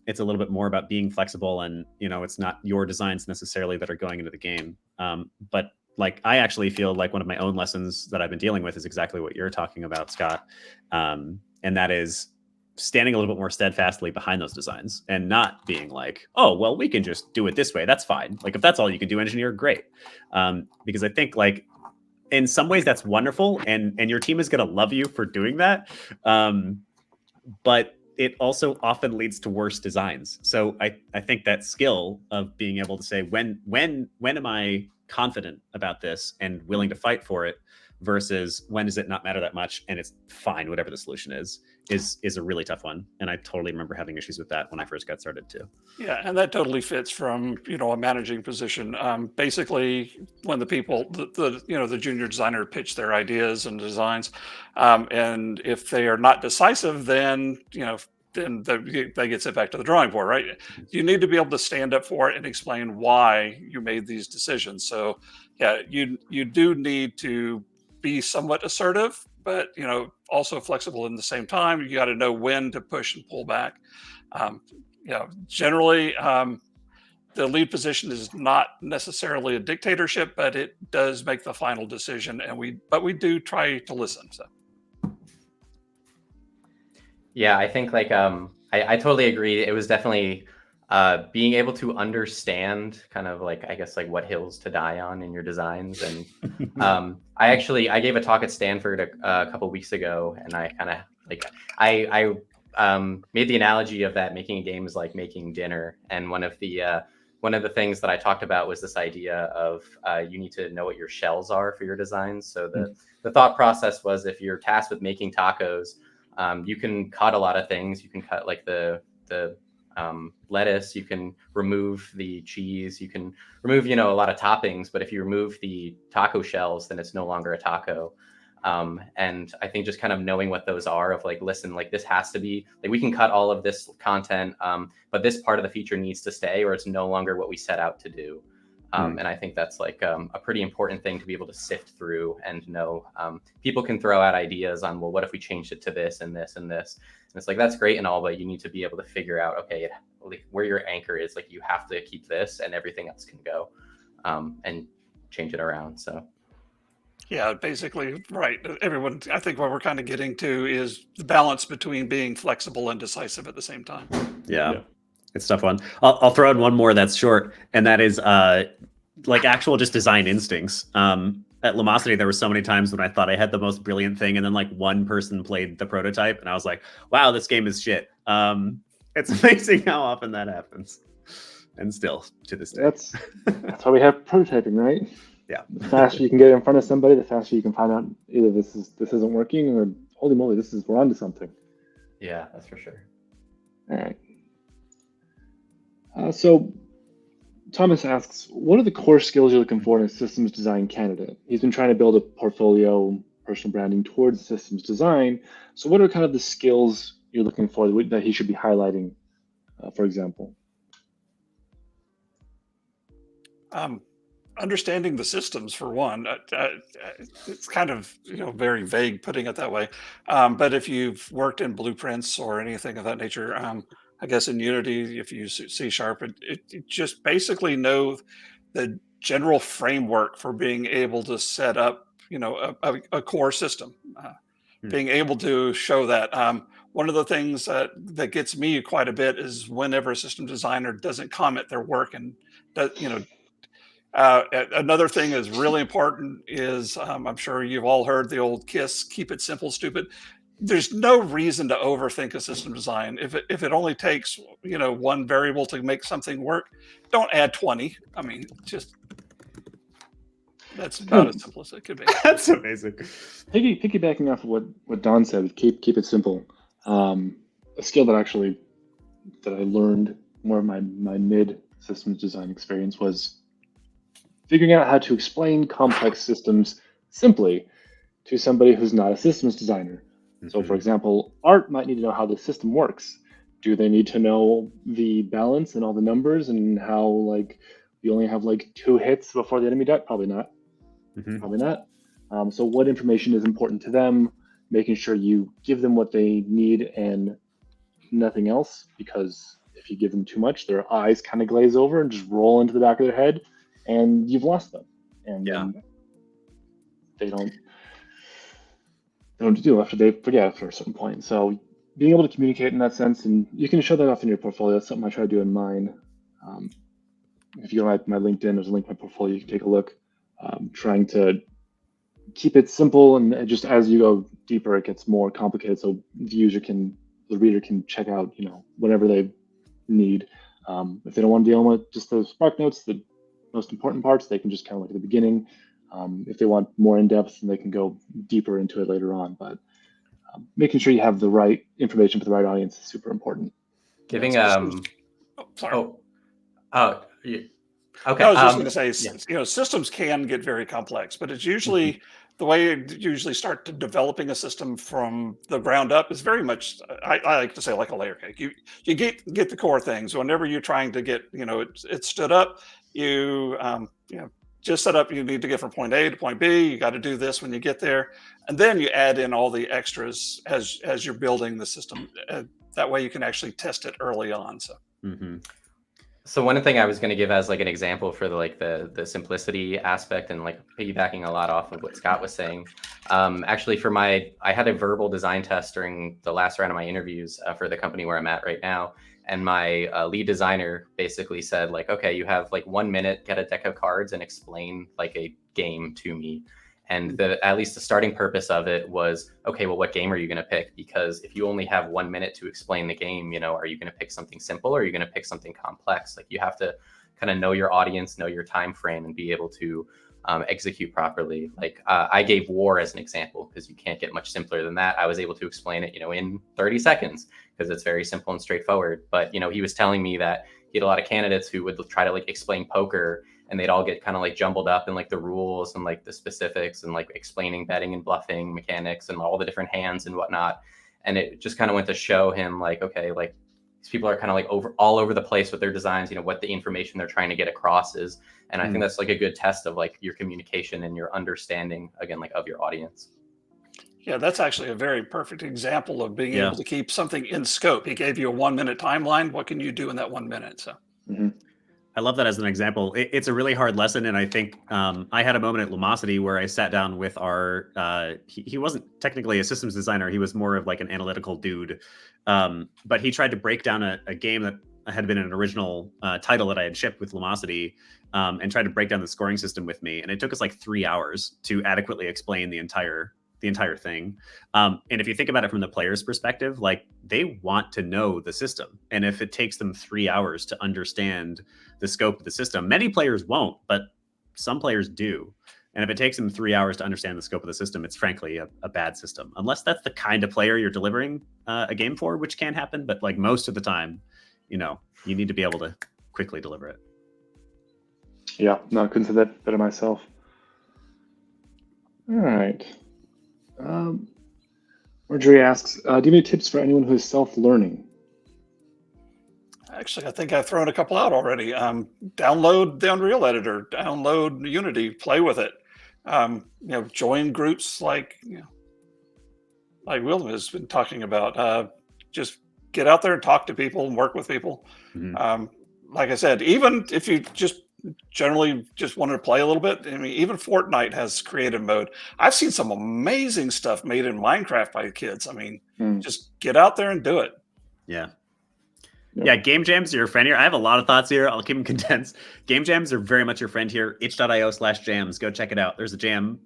It's a little bit more about being flexible, and, you know, it's not your designs necessarily that are going into the game. But like, I actually feel like one of my own lessons that I've been dealing with is exactly what you're talking about, Scott. And that is standing a little bit more steadfastly behind those designs and not being like, oh, well, we can just do it this way. That's fine. Like, if that's all you can do, engineer, great. Because I think, like, in some ways that's wonderful, and your team is going to love you for doing that. But it also often leads to worse designs. So I think that skill of being able to say, when am I confident about this and willing to fight for it, versus when does it not matter that much and it's fine, whatever the solution is a really tough one. And I totally remember having issues with that when I first got started too. Yeah, and that totally fits from, you know, a managing position. Basically, when the people, the junior designer pitch their ideas and designs, and if they are not decisive, then, you know, then they get sent back to the drawing board, right? You need to be able to stand up for it and explain why you made these decisions. So, yeah, you do need to be somewhat assertive, but, you know, also flexible in the same time. You got to know when to push and pull back. You know, generally, the lead position is not necessarily a dictatorship, but it does make the final decision, and we do try to listen. So, yeah, I think like I totally agree. It was definitely being able to understand kind of like, I guess, like what hills to die on in your designs. And I gave a talk at Stanford a couple weeks ago, and I kind of like I made the analogy of that making a game is like making dinner. And one of the one of the things that I talked about was this idea of you need to know what your shells are for your designs. So the thought process was, if you're tasked with making tacos, you can cut a lot of things. You can cut like the lettuce, you can remove the cheese, you can remove, a lot of toppings. But if you remove the taco shells, then it's no longer a taco. And I think just kind of knowing what those are, of like, listen, like this has to be, like, we can cut all of this content, but this part of the feature needs to stay, or it's no longer what we set out to do. And I think that's like a pretty important thing to be able to sift through and know. People can throw out ideas on, well, what if we changed it to this and this and this? And it's like, that's great and all, but you need to be able to figure out, okay, like where your anchor is. Like, you have to keep this and everything else can go, and change it around. So. Yeah, basically, right. Everyone, I think what we're kind of getting to is the balance between being flexible and decisive at the same time. Yeah. It's a tough one. I'll throw in one more that's short, and that is like actual just design instincts. At Lumosity, there were so many times when I thought I had the most brilliant thing, and then like one person played the prototype, and I was like, wow, this game is shit. It's amazing how often that happens. And still to this day. That's why we have prototyping, right? Yeah. The faster you can get in front of somebody, the faster you can find out either this isn't working, or holy moly, we're onto something. Yeah, that's for sure. All right. So Thomas asks, what are the core skills you're looking for in a systems design candidate? He's been trying to build a portfolio, personal branding towards systems design. So what are kind of the skills you're looking for that he should be highlighting, for example? Understanding the systems, for one. It's kind of very vague putting it that way. But if you've worked in blueprints or anything of that nature, I guess in Unity, if you use C#, it just basically know the general framework for being able to set up a core system. Being able to show that. One of the things that gets me quite a bit is whenever a system designer doesn't comment their work, and another thing is really important is, I'm sure you've all heard the old KISS, keep it simple, stupid. There's no reason to overthink a system design. If it only takes one variable to make something work, don't add 20. I mean, just that's about as simple as it could be. That's amazing. Piggybacking off of what Don said, keep it simple. A skill that I learned more of my mid systems design experience was figuring out how to explain complex systems simply to somebody who's not a systems designer. So, for example, Art might need to know how the system works. Do they need to know the balance and all the numbers and how, like, you only have like 2 hits before the enemy dies? Probably not. Probably not. So what information is important to them, making sure you give them what they need and nothing else, because if you give them too much, their eyes kind of glaze over and just roll into the back of their head, and you've lost them. And they don't do after they forget after a certain point. So being able to communicate in that sense, and you can show that off in your portfolio. That's something I try to do in mine. If you go to my LinkedIn, there's a link to my portfolio. You can take a look. Trying to keep it simple, and just as you go deeper, it gets more complicated. So the reader can check out, whatever they need. If they don't want to deal with just the Spark Notes, the most important parts, they can just kind of look at the beginning. If they want more in depth, then they can go deeper into it later on. But making sure you have the right information for the right audience is super important. Giving sorry. Okay. I was just going to say, systems can get very complex, but it's usually the way you usually start to developing a system from the ground up is very much, I like to say, like a layer cake. You get the core things. Whenever you're trying to get it stood up, you just set up. You need to get from point A to point B. You got to do this when you get there, and then you add in all the extras as you're building the system. That way, you can actually test it early on. So. So one thing I was going to give as like an example for the simplicity aspect, and like piggybacking a lot off of what Scott was saying, actually I had a verbal design test during the last round of my interviews for the company where I'm at right now. And my lead designer basically said, like, okay, you have like 1 minute, get a deck of cards and explain like a game to me. And at least the starting purpose of it was, okay, well, what game are you going to pick? Because if you only have 1 minute to explain the game, are you going to pick something simple or are you going to pick something complex? Like, you have to kind of know your audience, know your time frame, and be able to execute properly. Like I gave war as an example because you can't get much simpler than that. I was able to explain it, in 30 seconds because it's very simple and straightforward. But he was telling me that he had a lot of candidates who would try to like explain poker, and they'd all get kind of like jumbled up in like the rules and like the specifics and like explaining betting and bluffing mechanics and all the different hands and whatnot. And it just kind of went to show him like, okay, like these people are kind of like all over the place with their designs, what the information they're trying to get across is. And I think that's like a good test of like your communication and your understanding, again, like of your audience. Yeah, that's actually a very perfect example of being able to keep something in scope. He gave you a 1 minute timeline. What can you do in that 1 minute? So I love that as an example. It's a really hard lesson. And I think I had a moment at Lumosity where I sat down with our, he wasn't technically a systems designer. He was more of like an analytical dude. But he tried to break down a game that had been an original title that I had shipped with Lumosity, and tried to break down the scoring system with me. And it took us like 3 hours to adequately explain the entire thing. And if you think about it from the player's perspective, like they want to know the system. And if it takes them 3 hours to understand the scope of the system, many players won't, but some players do. And if it takes them 3 hours to understand the scope of the system, it's frankly a bad system, unless that's the kind of player you're delivering a game for, which can happen. But like most of the time, you need to be able to quickly deliver it. Yeah, no, I couldn't say that better myself. All right. Marjorie asks, do you have any tips for anyone who is self-learning? actually, I think I've thrown a couple out already. Download the Unreal Editor, download Unity, play with it. Join groups like Willem has been talking about. Just get out there and talk to people and work with people. Mhm. Like I said, even if you just generally just wanted to play a little bit, I mean, even Fortnite has creative mode. I've seen some amazing stuff made in Minecraft by kids. I mean, just get out there and do it. Yeah. Yep. Yeah, game jams are your friend here. I have a lot of thoughts here. I'll keep them condensed. Game jams are very much your friend here. itch.io/jams. Go check it out. There's a jam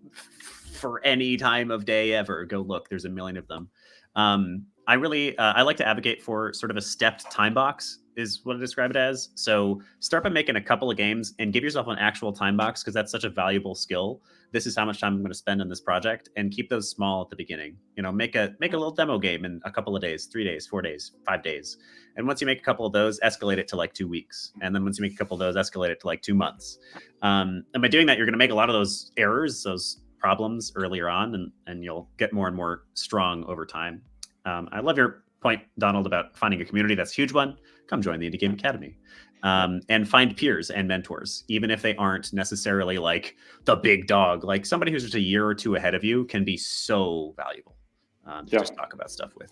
for any time of day ever. Go look. There's a million of them. I like to advocate for sort of a stepped time box is what I describe it as. So start by making a couple of games and give yourself an actual time box, because that's such a valuable skill. This is how much time I'm going to spend on this project, and keep those small at the beginning. Make a little demo game in a couple of days, 3 days, 4 days, 5 days. And once you make a couple of those, escalate it to like 2 weeks. And then once you make a couple of those, escalate it to like 2 months. And by doing that, you're going to make a lot of those errors, those problems earlier on, and you'll get more and more strong over time. I love your point, Donald, about finding a community. That's a huge one. Come join the Indie Game Academy. And find peers and mentors, even if they aren't necessarily like the big dog. Like somebody who's just a year or two ahead of you can be so valuable to just talk about stuff with.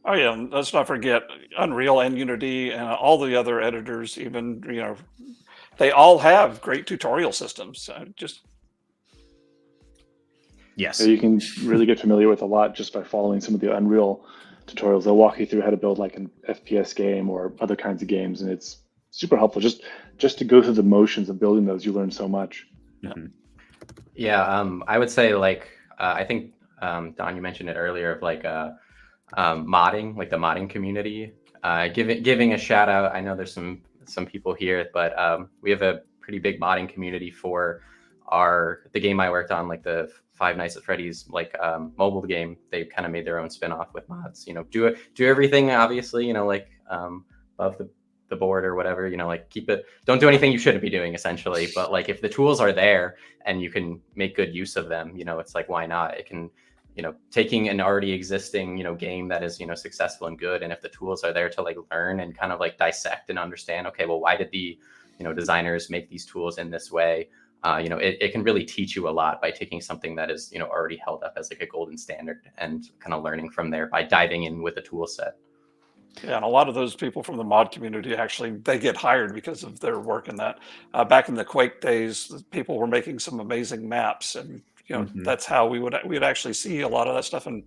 Oh yeah, and let's not forget Unreal and Unity and all the other editors. Even they all have great tutorial systems. Yes, So you can really get familiar with a lot just by following some of the Unreal tutorials. They'll walk you through how to build like an FPS game or other kinds of games, and it's super helpful. Just to go through the motions of building those, you learn so much. Mm-hmm. Yeah, I would say I think Don, you mentioned it earlier of modding, like the modding community. Giving a shout out. I know there's some people here, but we have a pretty big modding community for the game I worked on, like the Five Nights at Freddy's mobile game. They kind of made their own spin-off with mods. Do everything obviously, above the board or whatever, keep it, don't do anything you shouldn't be doing essentially. But if the tools are there and you can make good use of them, it's like, why not? It can, taking an already existing, game that is, successful and good. And if the tools are there to learn and kind of dissect and understand, okay, well, why did the, designers make these tools in this way? It can really teach you a lot by taking something that is, already held up as a golden standard and kind of learning from there by diving in with a tool set. Yeah, and a lot of those people from the mod community actually they get hired because of their work in that. Back in the Quake days, people were making some amazing maps, and that's how we'd actually see a lot of that stuff and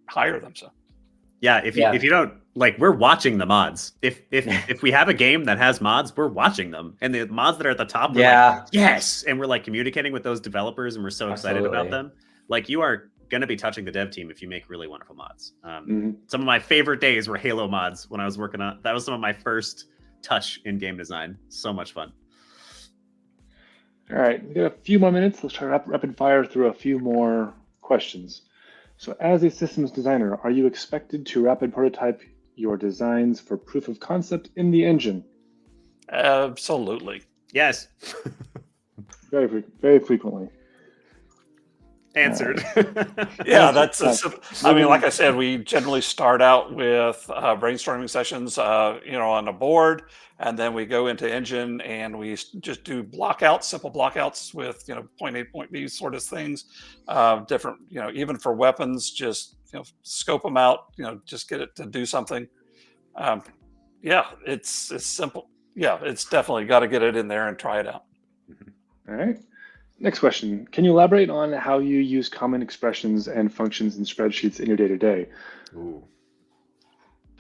hire them. So. Yeah, if you don't we're watching the mods. If we have a game that has mods, we're watching them, and the mods that are at the top, we're yes, and we're communicating with those developers, and we're so excited about them. You are gonna be touching the dev team if you make really wonderful mods. Some of my favorite days were Halo mods when I was working on. That was some of my first touch in game design. So much fun. All right, we got a few more minutes. Let's try rapid fire through a few more questions. So as a systems designer, are you expected to rapid prototype your designs for proof of concept in the engine? Absolutely. Yes. Very frequently. Answered. Yeah, Answered. I mean, like I said, we generally start out with brainstorming sessions, on a board, and then we go into engine and we just do blockouts, simple blockouts with, point A, point B sort of things. Different, even for weapons, just, scope them out, just get it to do something. Yeah, it's simple. Yeah, it's definitely got to get it in there and try it out. All right. Next question. Can you elaborate on how you use common expressions and functions in spreadsheets in your day-to-day? Ooh.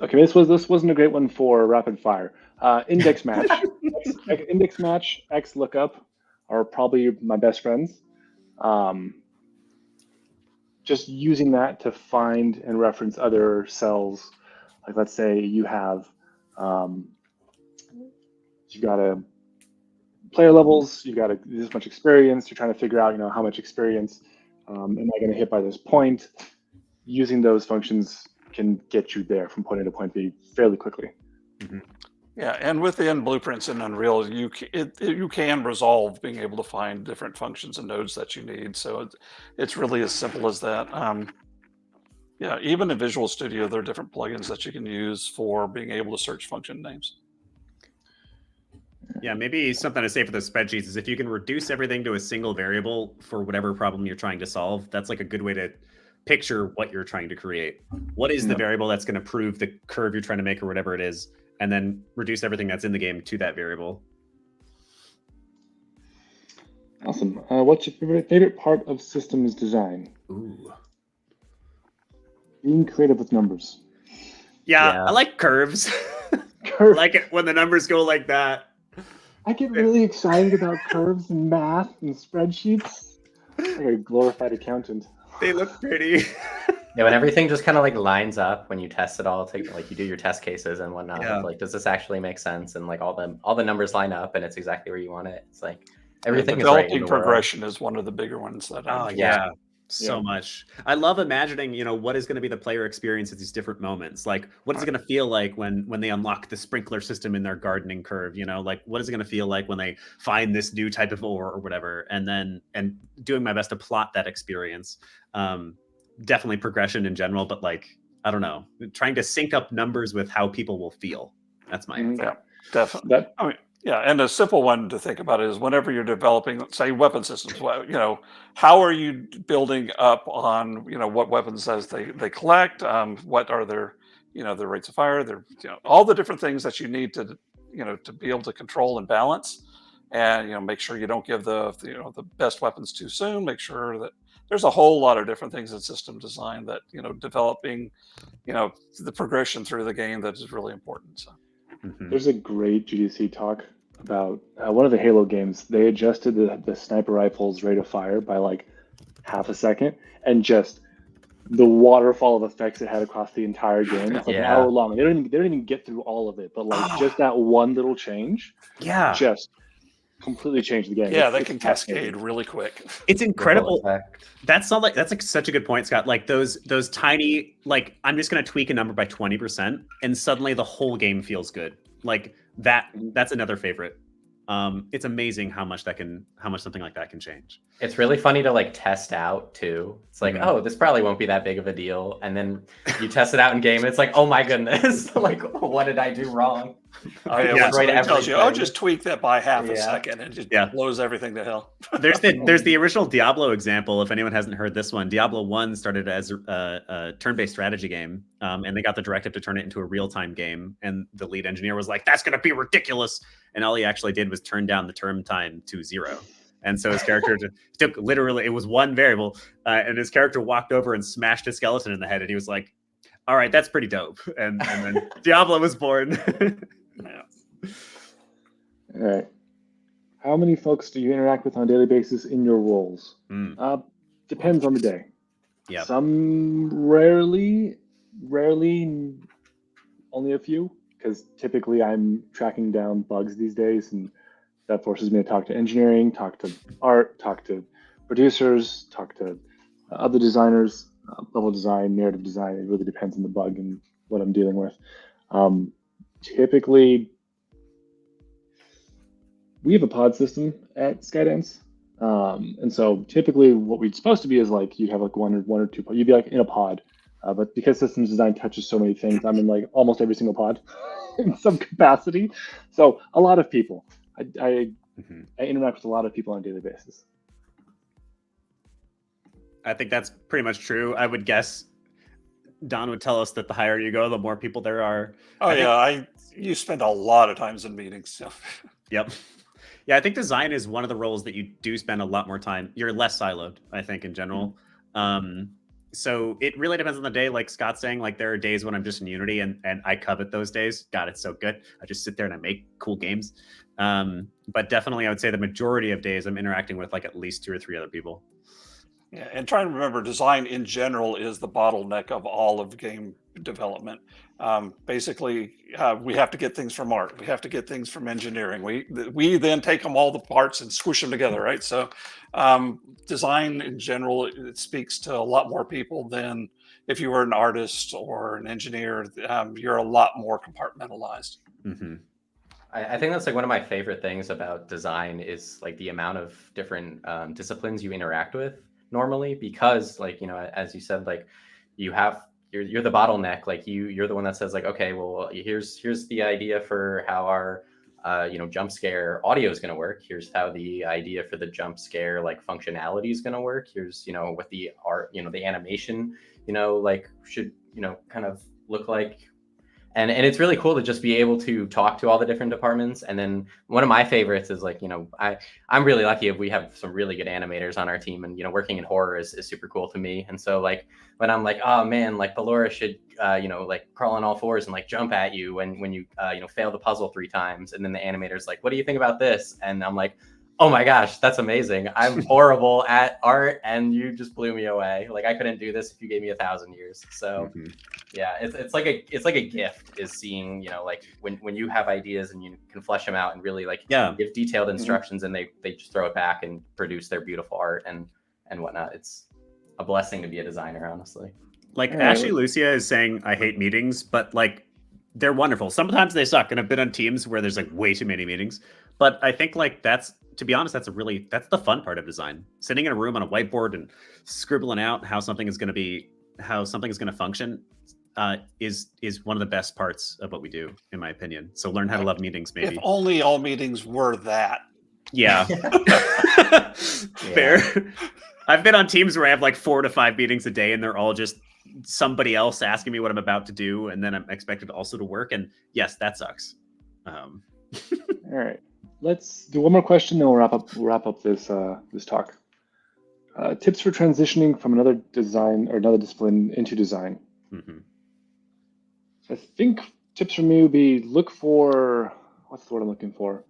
Okay, this wasn't a great one for rapid fire. Index match, index match, X lookup are probably my best friends. Just using that to find and reference other cells. Like let's say you have, you've got a player levels, you've got this much experience, you're trying to figure out, how much experience am I going to hit by this point. Using those functions can get you there from point A to point B fairly quickly. Mm-hmm. Yeah, and within blueprints in Unreal, you can resolve being able to find different functions and nodes that you need. So it's really as simple as that. Yeah, even in Visual Studio, there are different plugins that you can use for being able to search function names. Yeah, maybe something to say for those spreadsheets is if you can reduce everything to a single variable for whatever problem you're trying to solve, that's like a good way to picture what you're trying to create. What is the variable that's going to prove the curve you're trying to make or whatever it is, and then reduce everything that's in the game to that variable. Awesome. What's your favorite part of systems design? Ooh. Being creative with numbers. Yeah. I like curves. Curves. I like it when the numbers go like that. I get really excited about curves and math and spreadsheets. Like a glorified accountant. They look pretty. Yeah, when everything just kind of like lines up when you test it all, like you do your test cases and whatnot. Yeah. Like, does this actually make sense? And like all the numbers line up and it's exactly where you want it. It's like everything is right in the progression world. is one of the bigger ones that so much. I love imagining, what is going to be the player experience at these different moments. Like, what is it going to feel like when they unlock the sprinkler system in their gardening curve? Like, what is it going to feel like when they find this new type of ore or whatever? And doing my best to plot that experience. Definitely progression in general, but like, I don't know, trying to sync up numbers with how people will feel. That's my answer. Yeah, definitely. And a simple one to think about is whenever you're developing, say, weapon systems, how are you building up on, what weapons as they collect, what are their, their rates of fire, their, all the different things that you need to, to be able to control and balance, and, make sure you don't give the best weapons too soon, make sure that there's a whole lot of different things in system design that, developing, the progression through the game that is really important. So. Mm-hmm. There's a great GDC talk about one of the Halo games. They adjusted the sniper rifle's rate of fire by like half a second, and just the waterfall of effects it had across the entire game. It's like an hour long. They don't even get through all of it, but like just that one little change, just completely changed the game. Yeah, that can cascade really quick. It's incredible. That's like such a good point, Scott. Like those tiny, like, I'm just going to tweak a number by 20% and suddenly the whole game feels good. Like that's another favorite. It's amazing how much something like that can change. It's really funny to like test out too. It's like, oh, this probably won't be that big of a deal. And then you test it out in game. It's like, oh my goodness, like what did I do wrong? It tells you, just tweak that by half a second, and it just blows everything to hell. There's the original Diablo example. If anyone hasn't heard this one, Diablo 1 started as a turn-based strategy game, and they got the directive to turn it into a real-time game. And the lead engineer was like, "That's going to be ridiculous." And all he actually did was turn down the turn time to 0. And so his character took literally, it was one variable, and his character walked over and smashed a skeleton in the head, and he was like, "All right, that's pretty dope." And then Diablo was born. All right. How many folks do you interact with on a daily basis in your roles? Depends on the day. Yeah. Some rarely, only a few, because typically I'm tracking down bugs these days, and that forces me to talk to engineering, talk to art, talk to producers, talk to other designers, level design, narrative design. It really depends on the bug and what I'm dealing with. Typically, we have a pod system at Skydance. And so typically what we're supposed to be is like, you have like one or two, you'd be like in a pod. But because systems design touches so many things, I'm in like almost every single pod in some capacity. So a lot of people. I interact with a lot of people on a daily basis. I think that's pretty much true. I would guess Don would tell us that the higher you go, the more people there are. You spend a lot of times in meetings. So. Yep. Yeah, I think design is one of the roles that you do spend a lot more time. You're less siloed, I think, in general. So it really depends on the day. Like Scott's saying, like there are days when I'm just in Unity and I covet those days. God, it's so good. I just sit there and I make cool games. But definitely I would say the majority of days I'm interacting with like at least 2 or 3 other people. Yeah, and trying to remember, design in general is the bottleneck of all of game development. Basically, we have to get things from art. We have to get things from engineering. We then take them all the parts and squish them together, right? So, design in general, it speaks to a lot more people than if you were an artist or an engineer. You're a lot more compartmentalized. Mm-hmm. I think that's like one of my favorite things about design is like the amount of different disciplines you interact with normally, because like, you know, as you said, like you're the bottleneck. Like you're the one that says like, okay, well, here's the idea for how our jump scare audio is going to work. Here's how the idea for the jump scare like functionality is going to work. Here's what the art, the animation like should kind of look like. And it's really cool to just be able to talk to all the different departments. And then one of my favorites is like, I'm really lucky if we have some really good animators on our team, and, working in horror is super cool to me. And so like, when I'm like, oh man, like Ballora should, like crawl on all fours and like jump at you when you, fail the puzzle 3 times. And then the animator's like, what do you think about this? And I'm like, oh my gosh, that's amazing. I'm horrible at art and you just blew me away. Like I couldn't do this if you gave me 1,000 years. So yeah, it's like a gift is seeing, like when you have ideas and you can flesh them out and really like give detailed instructions and they just throw it back and produce their beautiful art and whatnot. It's a blessing to be a designer, honestly. Like Ashley Lucia is saying, I hate meetings, but like they're wonderful. Sometimes they suck. And I've been on teams where there's like way too many meetings, but I think like to be honest, that's the fun part of design. Sitting in a room on a whiteboard and scribbling out how something is going to function is one of the best parts of what we do, in my opinion. So learn how to love meetings, maybe. If only all meetings were that. Yeah. Fair. I've been on teams where I have like 4 to 5 meetings a day and they're all just somebody else asking me what I'm about to do. And then I'm expected also to work. And yes, that sucks. All right. Let's do one more question, then we'll wrap up this talk. Tips for transitioning from another design or another discipline into design. I think tips from me would be look for, what's the word I'm looking for?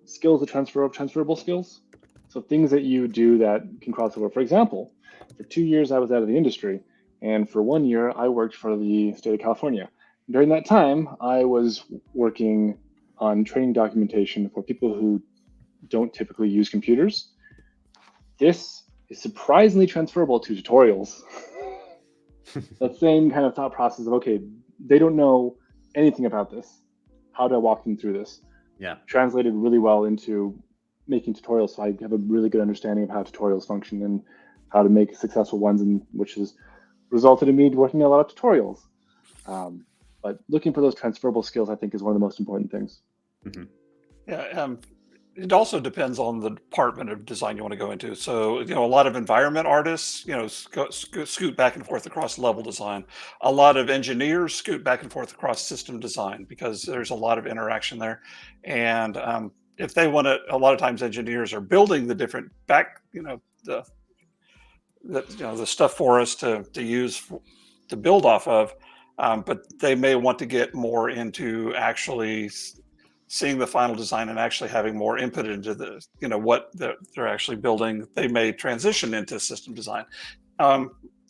Skills that transferable skills. So things that you do that can cross over. For example, for 2 years I was out of the industry, and for 1 year I worked for the state of California. During that time, I was working on training documentation for people who don't typically use computers. This is surprisingly transferable to tutorials. That same kind of thought process of, okay, they don't know anything about this. How do I walk them through this? Yeah. Translated really well into making tutorials. So I have a really good understanding of how tutorials function and how to make successful ones, and which has resulted in me working on a lot of tutorials. But looking for those transferable skills, I think, is one of the most important things. Yeah, it also depends on the department of design you want to go into. So, a lot of environment artists, scoot back and forth across level design. A lot of engineers scoot back and forth across system design because there's a lot of interaction there. And if they want to, a lot of times engineers are building the different the stuff for us to use to build off of. But they may want to get more into actually seeing the final design and actually having more input into what they're actually building. They may transition into system design.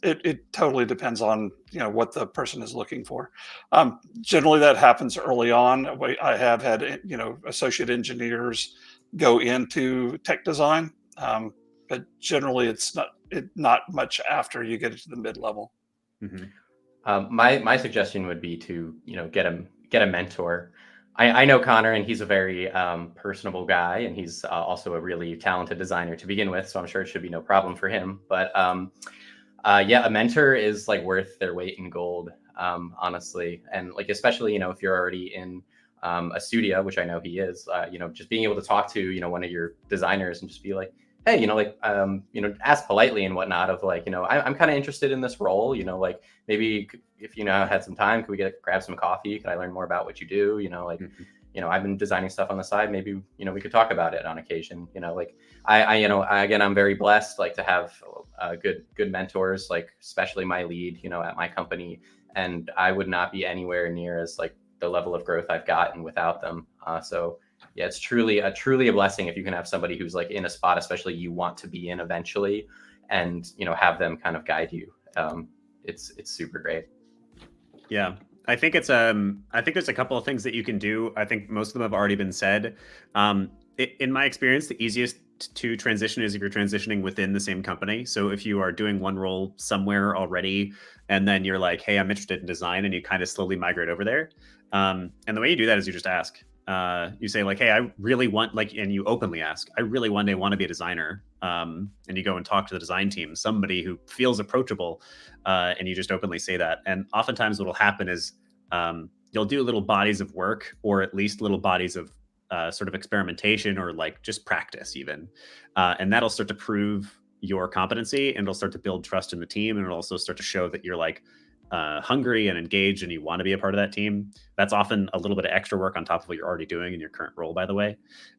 it totally depends on what the person is looking for. Generally, that happens early on. I have had associate engineers go into tech design, but generally it's not much after you get into the mid level. My suggestion would be to get a mentor. I know Connor, and he's a very personable guy, and he's also a really talented designer to begin with, so I'm sure it should be no problem for him. But yeah, a mentor is like worth their weight in gold, honestly. And like, especially, if you're already in a studio, which I know he is, just being able to talk to, one of your designers and just be like, hey, ask politely and whatnot of like, I'm kind of interested in this role, like maybe if had some time, could we grab some coffee? Could I learn more about what you do? I've been designing stuff on the side. Maybe, we could talk about it on occasion, like again, I'm very blessed, like to have good mentors, like especially my lead, at my company. And I would not be anywhere near as like the level of growth I've gotten without them. So yeah, it's truly a blessing if you can have somebody who's like in a spot, especially you want to be in eventually, and have them kind of guide you. It's super great. Yeah, I think it's I think there's a couple of things that you can do. I think most of them have already been said. In my experience, the easiest to transition is if you're transitioning within the same company. So if you are doing one role somewhere already, and then you're like, hey, I'm interested in design, and you kind of slowly migrate over there. And the way you do that is you just ask. You say like, hey, I really want, like, and you openly ask, I really one day want to be a designer. And you go and talk to the design team, somebody who feels approachable, and you just openly say that. And oftentimes what will happen is you'll do little bodies of work, or at least little bodies of sort of experimentation, or like just practice even. And that'll start to prove your competency, and it'll start to build trust in the team. And it'll also start to show that you're like hungry and engaged, and you want to be a part of that team. That's often a little bit of extra work on top of what you're already doing in your current role, by the way.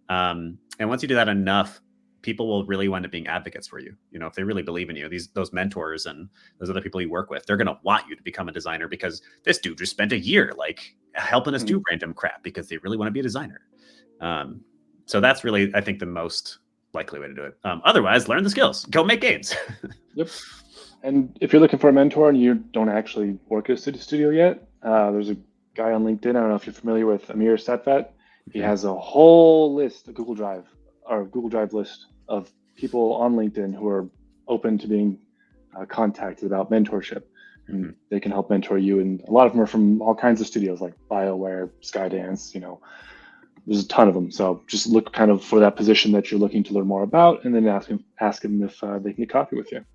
And once you do that enough, people will really wind up being advocates for you. If they really believe in you, those mentors and those other people you work with, they're going to want you to become a designer, because this dude just spent a year like helping us do random crap because they really want to be a designer. So that's really, I think, the most likely way to do it. Otherwise, learn the skills, go make games. Yep. And if you're looking for a mentor and you don't actually work at a studio yet, there's a guy on LinkedIn. I don't know if you're familiar with Amir Satvat. He has a whole list, a Google Drive list of people on LinkedIn who are open to being contacted about mentorship. And they can help mentor you. And a lot of them are from all kinds of studios like BioWare, Skydance, there's a ton of them. So just look kind of for that position that you're looking to learn more about, and then ask them if they can get coffee with you.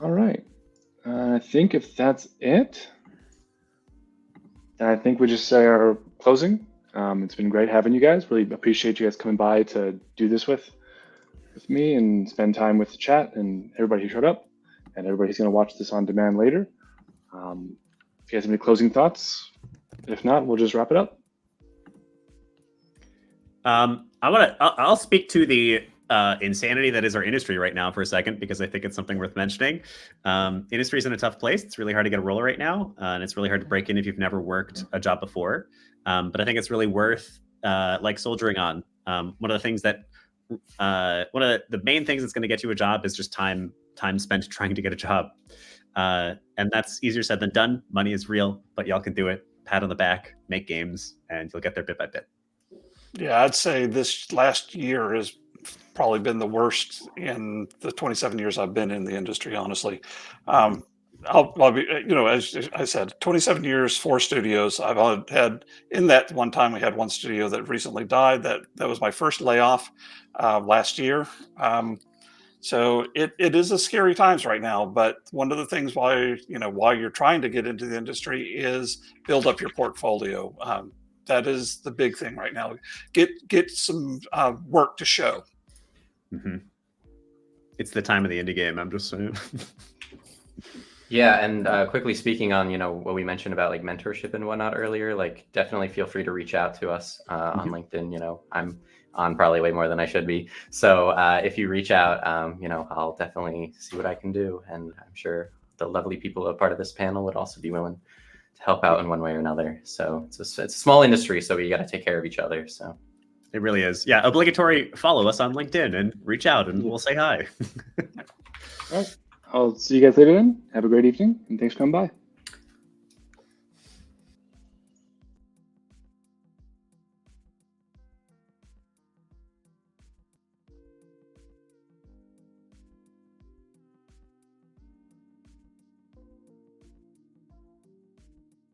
All right. I think if that's it, then I think we just say our closing. It's been great having you guys. Really appreciate you guys coming by to do this with me and spend time with the chat and everybody who showed up, and everybody who's going to watch this on demand later. If you guys have any closing thoughts, if not, we'll just wrap it up. I'll speak to the insanity that is our industry right now for a second, because I think it's something worth mentioning. Industry is in a tough place. It's really hard to get a role right now, and it's really hard to break in if you've never worked a job before. But I think it's really worth like soldiering on. One of the things that one of the main things that's going to get you a job is just time spent trying to get a job, and that's easier said than done. Money is real, but y'all can do it. Pat on the back, make games, and you'll get there bit by bit. Yeah, I'd say this last year has probably been the worst in the 27 years I've been in the industry, honestly. I'll be, as I said, 27 years, 4 studios. I've had, in that one time, we had one studio that recently died. That was my first layoff last year. So it is a scary times right now. But one of the things why you're trying to get into the industry is build up your portfolio. That is the big thing right now. Get some work to show. It's the time of the indie game, I'm just saying. Yeah, and quickly speaking on what we mentioned about like mentorship and whatnot earlier, like definitely feel free to reach out to us on LinkedIn. I'm on probably way more than I should be, so if you reach out, I'll definitely see what I can do, and I'm sure the lovely people a part of this panel would also be willing to help out in one way or another. So it's a small industry, so we got to take care of each other. So it really is. Yeah, obligatory follow us on LinkedIn and reach out, and we'll say hi. All right. I'll see you guys later then. Have a great evening, and thanks for coming by.